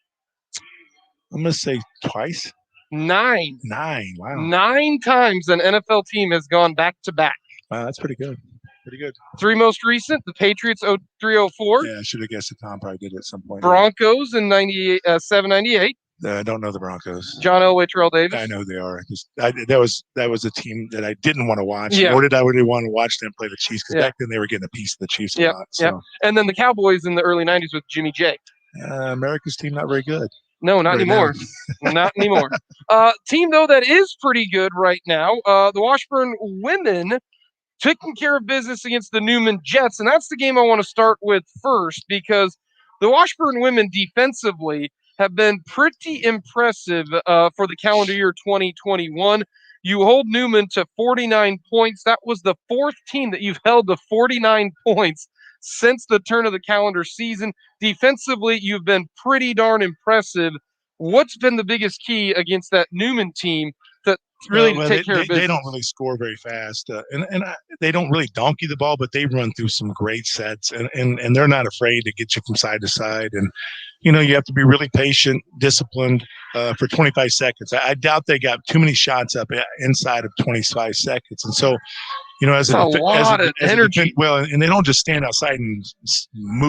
C: I'm going to say twice.
A: 9.
C: 9. Wow.
A: 9 times an NFL team has gone back to back.
C: Wow, that's pretty good. Pretty good.
A: 3 most recent: the Patriots 03-04.
C: Yeah, I should have guessed that Tom probably did it at some point.
A: Broncos in 98, 7-98.
C: I don't know the Broncos.
A: John Elway, Terrell Davis.
C: I know who they are. That was a team that I didn't want to watch,
A: Yeah.
C: nor did I really want to watch them play the Chiefs, because
A: Yeah.
C: back then they were getting a piece of the Chiefs a
A: Yep.
C: lot.
A: Yep.
C: So
A: And then the Cowboys in the early 90s with Jimmy J.
C: America's team not very good.
A: No, not
C: right
A: anymore. Not anymore. Team, though, that is pretty good right now, the Washburn women taking care of business against the Newman Jets. And that's the game I want to start with first, because the Washburn women defensively have been pretty impressive for the calendar year 2021. You hold Newman to 49 points. That was the fourth team that you've held to 49 points since the turn of the calendar season. Defensively, you've been pretty darn impressive. What's been the biggest key against that Newman team to really take care of business?
C: They don't really score very fast, they don't really donkey the ball, but they run through some great sets, and they're not afraid to get you from side to side. And you have to be really patient, disciplined for 25 seconds. I doubt they got too many shots up inside of 25 seconds, and so. As
A: a lot of energy.
C: And they don't just stand outside and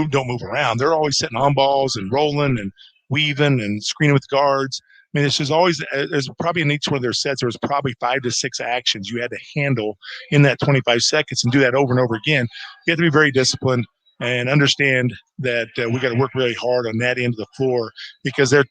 C: don't move around. They're always sitting on balls and rolling and weaving and screening with guards. I mean, there's probably in each one of their sets, there was probably 5 to 6 actions you had to handle in that 25 seconds and do that over and over again. You have to be very disciplined and understand that we got to work really hard on that end of the floor, because they're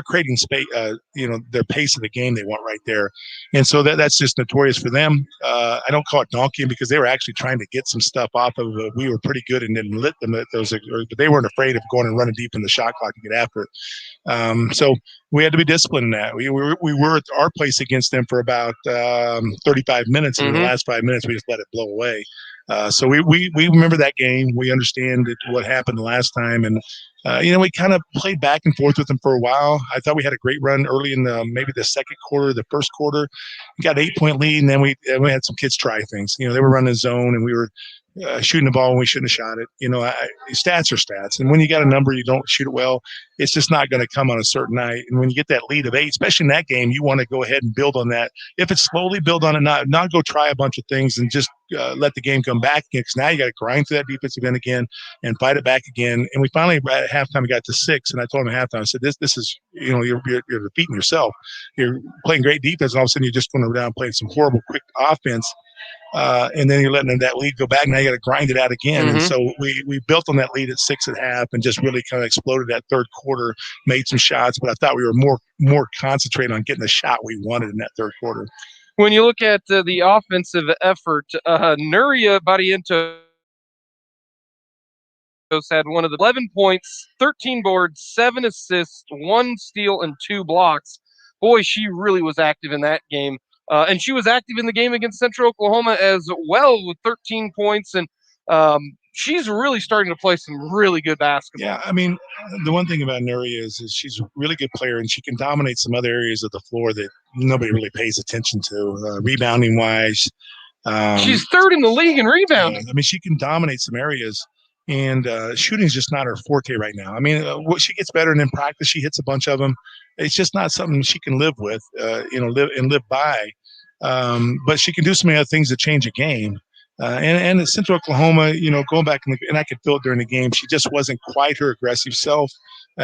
C: creating space, their pace of the game they want right there, and so that's just notorious for them. I don't call it donkeying, because they were actually trying to get some stuff off of. We were pretty good and didn't lit them at those, but they weren't afraid of going and running deep in the shot clock to get after it. So we had to be disciplined in that. We were at our place against them for about 35 minutes, and in the last 5 minutes we just let it blow away. So we remember that game. We understand what happened the last time, and we kind of played back and forth with them for a while. I thought we had a great run early in maybe the second quarter, the first quarter. We got an 8-point lead, and then we had some kids try things. They were running zone, and we were shooting the ball when we shouldn't have shot it. Stats are stats, and when you got a number, you don't shoot it well, it's just not going to come on a certain night. And when you get that lead of 8, especially in that game, you want to go ahead and build on that. If it's slowly build on it, not go try a bunch of things and just let the game come back again, because now you got to grind through that defensive end again and fight it back again. And we finally at halftime we got to 6, and I told him at halftime, I said, this is you're defeating yourself. You're playing great defense, and all of a sudden you're just going down playing some horrible quick offense. And then you're letting that lead go back. Now you got to grind it out again. And so we built on that lead at 6.5 and just really kind of exploded that third quarter, made some shots. But I thought we were more concentrated on getting the shot we wanted in that third quarter.
A: When you look at the offensive effort, Nuria Barrientos had one of the 11 points, 13 boards, 7 assists, 1 steal, and 2 blocks. Boy, she really was active in that game. And she was active in the game against Central Oklahoma as well with 13 points. And she's really starting to play some really good basketball.
C: Yeah, I mean, the one thing about Nuria is she's a really good player, and she can dominate some other areas of the floor that nobody really pays attention to, rebounding-wise.
A: She's third in the league in rebounding.
C: I mean, she can dominate some areas, and shooting is just not her forte right now. I mean, she gets better, and in practice she hits a bunch of them. It's just not something she can live with, live by. But she can do so many other things to change a game. And at Central Oklahoma, going back and I could feel it during the game, she just wasn't quite her aggressive self.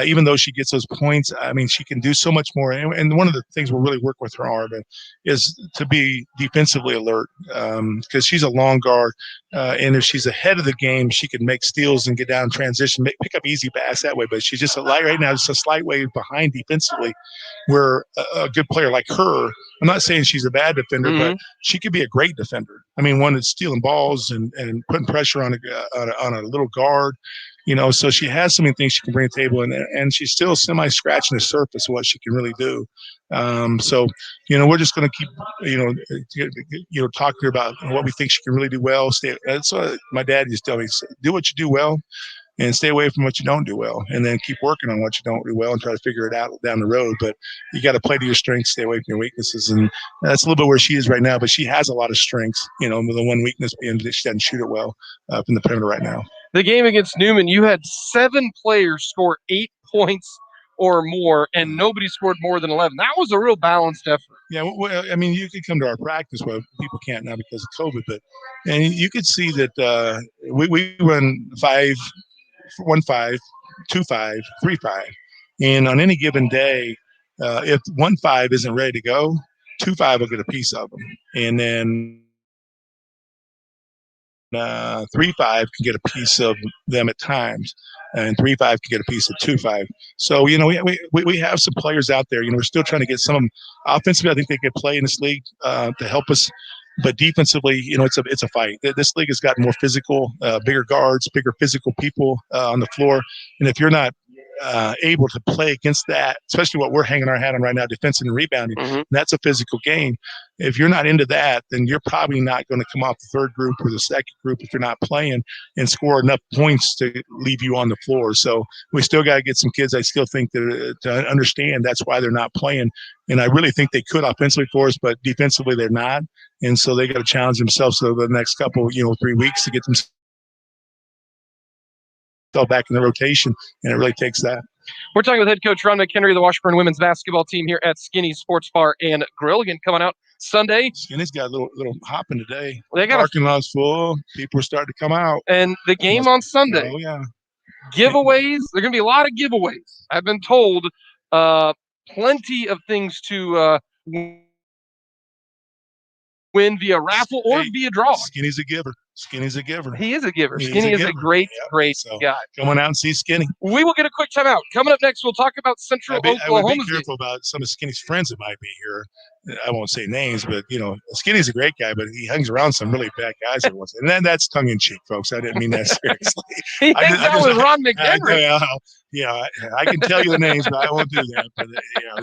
C: Even though she gets those points, I mean, she can do so much more. And one of the things we'll really work with her on is to be defensively alert, because she's a long guard. And if she's ahead of the game, she can make steals and get down in transition, pick up easy pass that way. But she's just right now, just a slight way behind defensively, where a good player like her, I'm not saying she's a bad defender, but she could be a great defender. I mean, one that's stealing balls and putting pressure on a little guard. So she has so many things she can bring to the table, and she's still semi-scratching the surface of what she can really do. So we're just going to keep, talking to her about what we think she can really do well. So my dad used to tell me, do what you do well, and stay away from what you don't do well, and then keep working on what you don't do well and try to figure it out down the road. But you got to play to your strengths, stay away from your weaknesses. And that's a little bit where she is right now, but she has a lot of strengths, with the one weakness being that she doesn't shoot it well from the perimeter right now.
A: The game against Newman, you had 7 players score 8 points or more, and nobody scored more than 11. That was a real balanced effort.
C: Yeah, well, I mean, you could come to our practice. Well, people can't now because of COVID, and you could see that we run 5, 1-5, 2-5, 3-5. And on any given day, if 1-5 isn't ready to go, 2-5 will get a piece of them, and then 3-5 can get a piece of them at times, and 3-5 can get a piece of 2-5. So we have some players out there. We're still trying to get some of them offensively. I think they could play in this league to help us, but defensively, it's a fight. This league has gotten more physical, bigger guards, bigger physical people on the floor, and if you're not able to play against that, especially what we're hanging our hat on right now, defense and rebounding, that's a physical game. If you're not into that, then you're probably not going to come off the third group or the second group if you're not playing and score enough points to leave you on the floor. So we still got to get some kids. I still think that to understand that's why they're not playing. And I really think they could offensively for us, but defensively they're not. And so they got to challenge themselves over the next couple, 3 weeks to get themselves back in the rotation, and it really takes that.
A: We're talking with head coach Ron McHenry of the Washburn women's basketball team here at Skinny's Sports Bar and Grill. Again, coming out Sunday.
C: Skinny's got a little hopping today.
A: They got
C: parking lot's full. People are starting to come out.
A: And the game on Sunday.
C: Oh, yeah.
A: Giveaways. There are going to be a lot of giveaways. I've been told plenty of things to win via raffle or via draw.
C: Skinny's a giver. Skinny's a giver.
A: He is a giver. Skinny is a great guy.
C: Come on out and see Skinny.
A: We will get a quick timeout. Coming up next, we'll talk about Central Oklahoma.
C: I would be careful about some of Skinny's friends that might be here. I won't say names, but Skinny's a great guy, but he hangs around some really bad guys every once. And then that's tongue in cheek, folks. I didn't mean that seriously.
A: He hangs out with Ron McHenry.
C: I can tell you the names, but I won't do that. But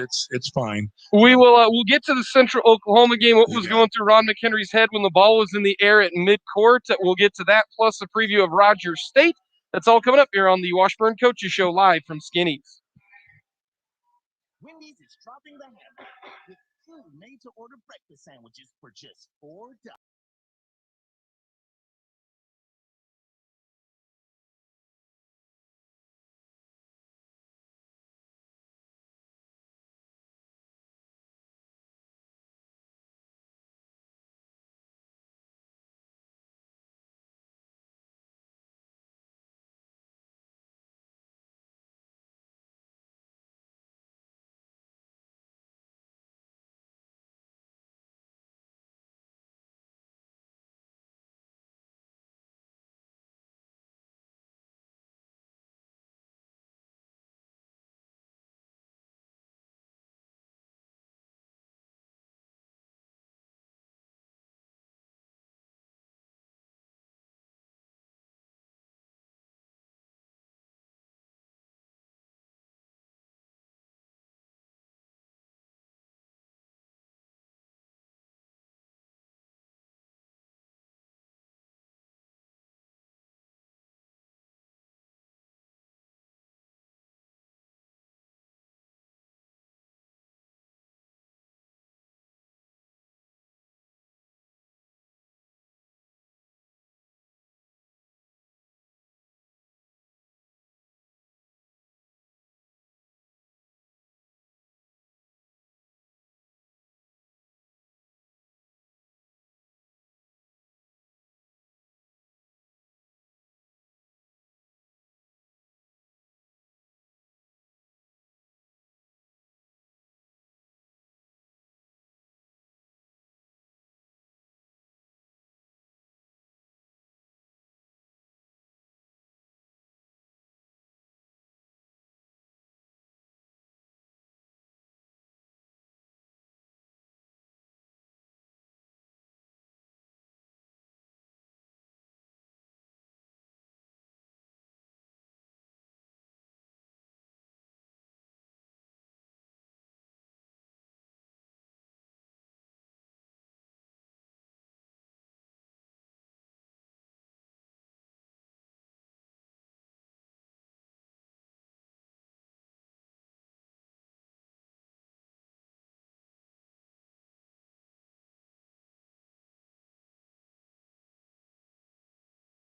C: it's fine.
A: We will. We'll get to the Central Oklahoma game. What was going through Ron McHenry's head when the ball was in the air at midcourt? We'll get to that, plus a preview of Rogers State. That's all coming up here on the Washburn Coaches Show, live from Skinny's.
D: Wendy's is dropping the hammer with 2 made-to-order breakfast sandwiches for just $4.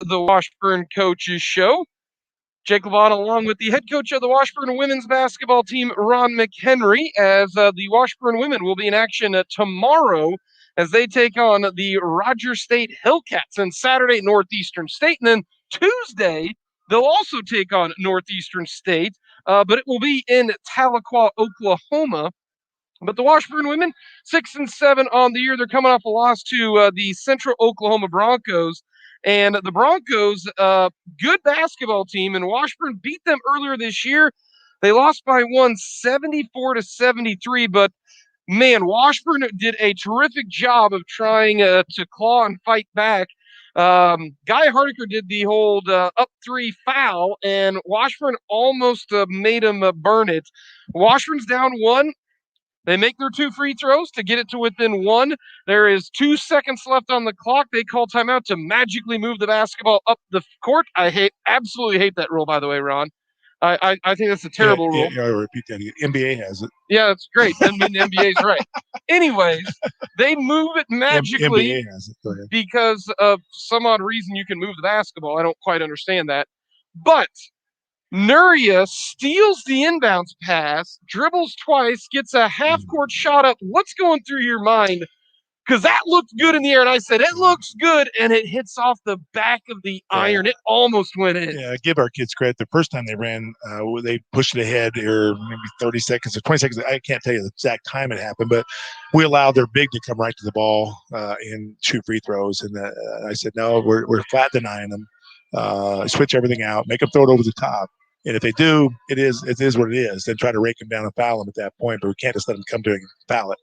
A: The Washburn Coaches Show. Jake Levon along with the head coach of the Washburn women's basketball team, Ron McHenry, as the Washburn women will be in action tomorrow as they take on the Rogers State Hillcats, and Saturday Northeastern State, and then Tuesday they'll also take on Northeastern State but it will be in Tahlequah, Oklahoma. But the Washburn women, 6-7 on the year. They're coming off a loss to the Central Oklahoma Broncos. And the Broncos, good basketball team, and Washburn beat them earlier this year. They lost by 74-73, but man, Washburn did a terrific job of trying to claw and fight back. Guy Hardiker did the whole up 3 foul, and Washburn almost made him burn it. Washburn's down 1. They make their 2 free throws to get it to within 1. There is 2 seconds left on the clock. They call timeout to magically move the basketball up the court. I absolutely hate that rule, by the way, Ron. I think that's a terrible rule.
C: Yeah, I'll repeat that again. NBA has it.
A: Yeah, that's great. I mean, the NBA is right. Anyways, they move it magically
C: NBA has it. Go ahead.
A: because of some odd reason you can move the basketball. I don't quite understand that. But Nuria steals the inbounds pass, dribbles twice, gets a half-court shot up. What's going through your mind? Because that looked good in the air, and I said, it looks good, and it hits off the back of the iron. It almost went in.
C: Yeah, give our kids credit. The first time they ran, they pushed it ahead, or maybe 30 seconds or 20 seconds. I can't tell you the exact time it happened, but we allowed their big to come right to the ball and shoot free throws. And I said, no, we're flat denying them. Switch everything out, make them throw it over the top. And if they do, it is what it is. Then try to rake them down and foul them at that point, but we can't just let them come to it and foul it.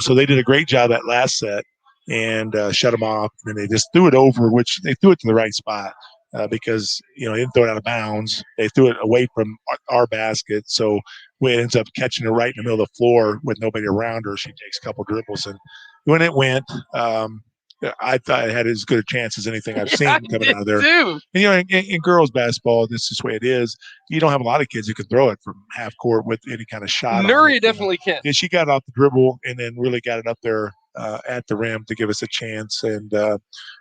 C: So they did a great job that last set and shut them off. And they just threw it over, which they threw it to the right spot because, they didn't throw it out of bounds. They threw it away from our basket. So we ends up catching her right in the middle of the floor with nobody around her. She takes a couple dribbles. And when it went, I thought it had as good a chance as anything I've seen coming out of there.
A: Too.
C: And, in girls basketball, this is the way it is. You don't have a lot of kids who can throw it from half court with any kind of shot.
A: Nuria definitely can.
C: And she got off the dribble and then really got it up there at the rim to give us a chance. And when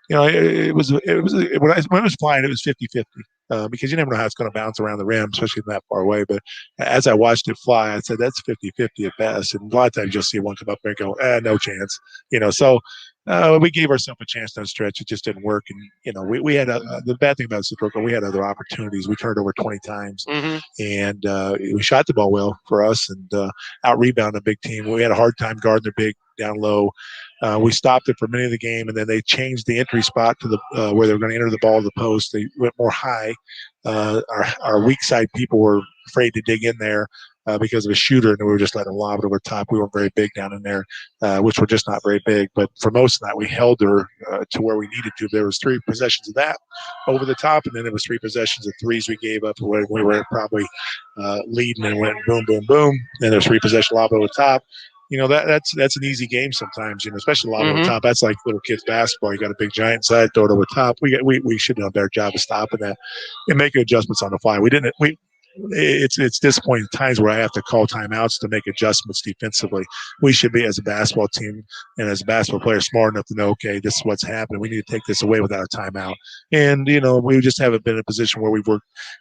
C: it was flying, it was 50-50 because you never know how it's going to bounce around the rim, especially from that far away. But as I watched it fly, I said that's 50-50 at best. And a lot of times you'll see one come up there and go, no chance. So. We gave ourselves a chance down the stretch. It just didn't work. And, we had the bad thing about Citroco, we had other opportunities. We turned over 20 times and we shot the ball well for us and out rebound a big team. We had a hard time guarding their big down low. We stopped it for many of the game, and then they changed the entry spot to the where they were going to enter the ball to the post. They went more high. Our weak side people were afraid to dig in there. Because of a shooter, and we were just letting them lob it over top. We weren't very big down in there, which were just not very big. But for most of that, we held her to where we needed to. There was 3 possessions of that over the top, and then there was 3 possessions of threes we gave up when we were probably leading and went boom, boom, boom. Then there's 3 possession lob over the top. That's an easy game sometimes, especially lob over the top. That's like little kids basketball. You got a big giant side, throw it over top. We should have done a better job of stopping that and making adjustments on the fly. It's disappointing times where I have to call timeouts to make adjustments defensively. We should be, as a basketball team and as a basketball player, smart enough to know, okay, this is what's happening. We need to take this away without a timeout. And, we just haven't been in a position where we've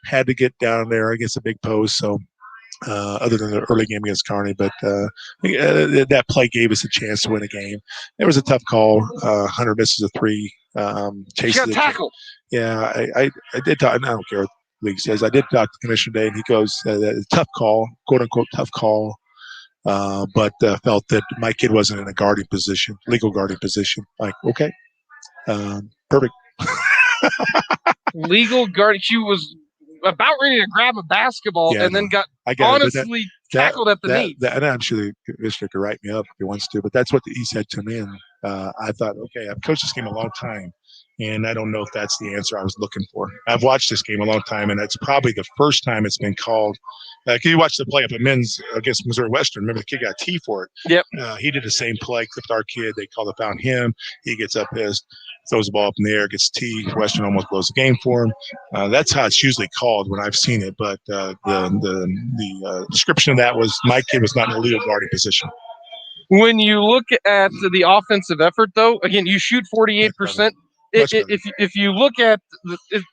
C: had to get down there against a big post. So other than the early game against Kearney, but that play gave us a chance to win a game. It was a tough call. Hunter misses a 3.
A: She got tackled.
C: Yeah, I did talk. I don't care what the league says. I did talk to Commissioner Day, and he goes, tough call, quote unquote, tough call. But felt that my kid wasn't in a guarding position, legal guarding position. Like, okay, perfect.
A: Legal guard. She was about ready to grab a basketball and then got honestly tackled at the knee.
C: And I'm sure the commissioner could write me up if he wants to, but that's what he said to me. And I thought, okay, I've coached this game a long time, and I don't know if that's the answer I was looking for. I've watched this game a long time, and it's probably the first time it's been called. You watch the play up at men's against Missouri Western. Remember, the kid got T for it.
A: Yep.
C: He did the same play, clipped our kid. They called the foul on him. He gets up pissed, throws the ball up in the air, gets T. Western almost blows the game for him. That's how it's usually called when I've seen it. But the description of that was my kid was not in a legal guarding position.
A: When you look at the offensive effort, though, again, you shoot 48%. If you look at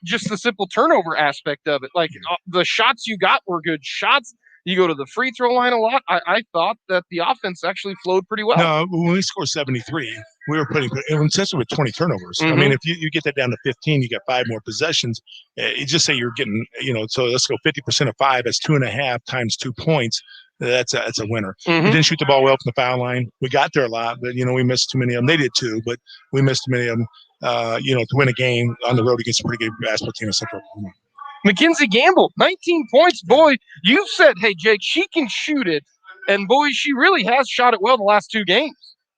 A: just the simple turnover aspect of it, like the shots you got were good shots. You go to the free throw line a lot. I thought that the offense actually flowed pretty well.
C: No, when we scored 73, we were putting, especially with 20 turnovers. I
A: Mm-hmm.
C: mean, if you get that down to 15, you got 5 more possessions. You just say you're getting, so let's go 50% of 5. That's 2.5 times 2 points. That's a winner.
A: Mm-hmm.
C: We didn't shoot the ball well from the foul line. We got there a lot, but we missed too many of them. They did too, but we missed too many of them. To win a game on the road against a pretty good basketball team in Central Oklahoma.
A: Mackenzie Gamble, 19 points. Boy, you said, hey, Jake, she can shoot it. And, boy, she really has shot it well the last 2 games.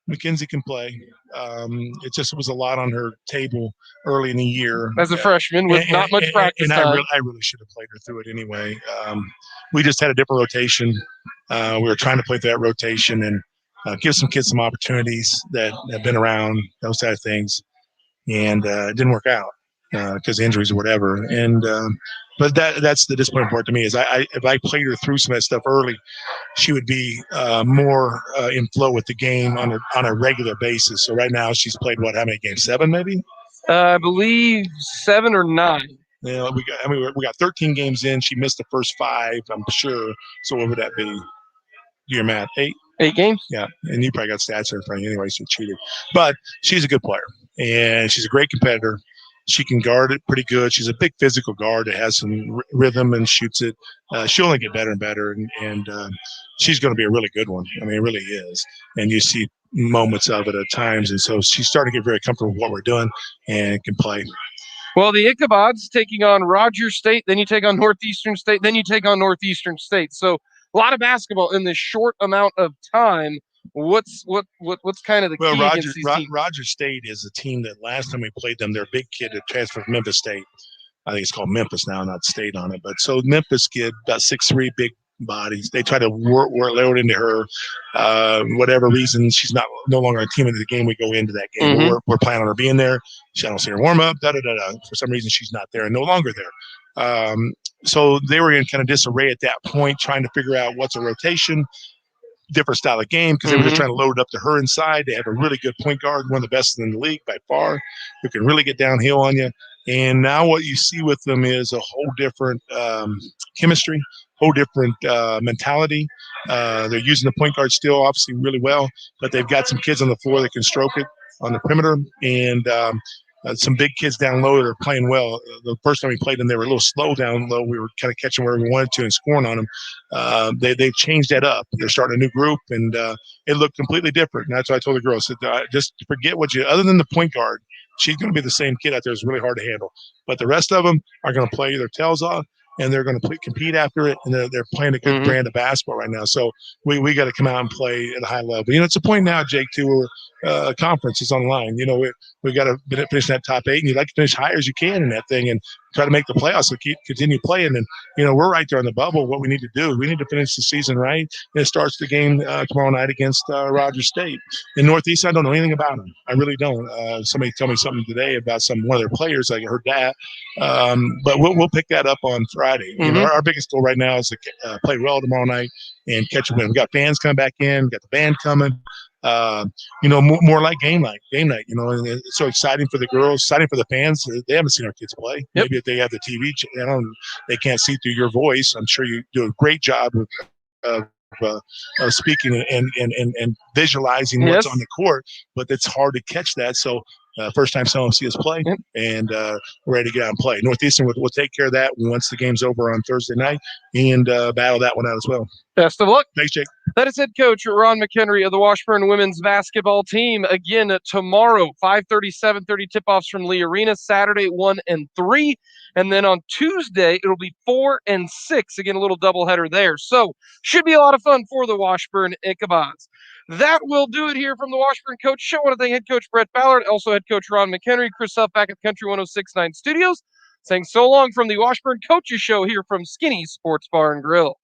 C: Mackenzie can play. It was a lot on her table early in the year.
A: As a freshman with not much practice time.
C: I really should have played her through it anyway. We just had a different rotation. We were trying to play through that rotation and give some kids some opportunities that have been around, those type of things. And it didn't work out because of injuries or whatever. And but that's the disappointing part to me is if I played her through some of that stuff early, she would be more in flow with the game on a regular basis. So right now she's played how many games? 7 maybe?
A: I believe 7 or 9.
C: We got 13 games in. She missed the first 5, I'm sure. So what would that be? Do your math. 8?
A: 8 games?
C: Yeah, and you probably got stats in front of you anyway, so cheated. But she's a good player, and she's a great competitor. She can guard it pretty good. She's a big physical guard that has some rhythm and shoots it. She'll only get better and better, and she's going to be a really good one. I mean, it really is. And you see moments of it at times, and so she's starting to get very comfortable with what we're doing and can play.
A: Well, the Ichabod's taking on Rogers State, then you take on Northeastern State, then you take on Northeastern State. So a lot of basketball in this short amount of time. What's kind of the key against these teams?
C: Rogers State is a team that last time we played them, their big kid that transferred from Memphis State. I think it's called Memphis now, not State on it. But so Memphis kid, about 6'3", big bodies. They try to work load into her. Whatever reason, she's no longer a team in the game. We go into that game.
A: Mm-hmm.
C: We're planning on her being there. I don't see her warm up. For some reason, she's not there and no longer there. So they were in kind of disarray at that point, trying to figure out what's a rotation, different style of game, because they were just trying to load it up to her inside. They have a really good point guard, one of the best in the league by far, who can really get downhill on you. And now what you see with them is a whole different chemistry, whole different mentality. They're using the point guard still, obviously, really well, but they've got some kids on the floor that can stroke it on the perimeter, and some big kids down low that are playing well. The first time we played them, they were a little slow down low. We were kind of catching where we wanted to and scoring on them. They've changed that up. They're starting a new group, and it looked completely different. And that's what I told the girls. I said, just forget other than the point guard, she's going to be the same kid out there. It's really hard to handle. But the rest of them are going to play their tails off, and they're going to compete after it, and they're playing a good brand of basketball right now. So we got to come out and play at a high level. It's a point now, Jake, too, where conference is online. We got to finish that top 8, and you'd like to finish high as you can in that thing and try to make the playoffs. So continue playing, and we're right there on the bubble. What we need to do, we need to finish the season right. And it starts the game tomorrow night against Rogers State. In Northeast, I don't know anything about them. I really don't. Somebody told me something today about one of their players. I heard that, but we'll pick that up on Friday. Our biggest goal right now is to play well tomorrow night and catch a win. We got fans coming back in. We got the band coming. More like game night, and it's so exciting for the girls, exciting for the fans. They haven't seen our kids play.
A: Yep.
C: Maybe if they have the TV channel, they can't see through your voice. I'm sure you do a great job of speaking and visualizing what's on the court, but it's hard to catch that. So first time someone will see us play, and we're ready to get out and play. Northeastern will take care of that once the game's over on Thursday night, and battle that one out as well.
A: Best of luck.
C: Thanks, Jake.
A: That is head coach Ron McHenry of the Washburn women's basketball team. Again, tomorrow, 5:30, 7:30 tip-offs from Lee Arena. Saturday, 1 and 3. And then on Tuesday, it'll be 4 and 6. Again, a little doubleheader there. So, should be a lot of fun for the Washburn Ichabods. That will do it here from the Washburn Coach Show. I want to thank head coach Brett Ballard, also head coach Ron McHenry, Chris Huff back at Country 106.9 Studios. Saying so long from the Washburn Coaches Show here from Skinny's Sports Bar and Grill.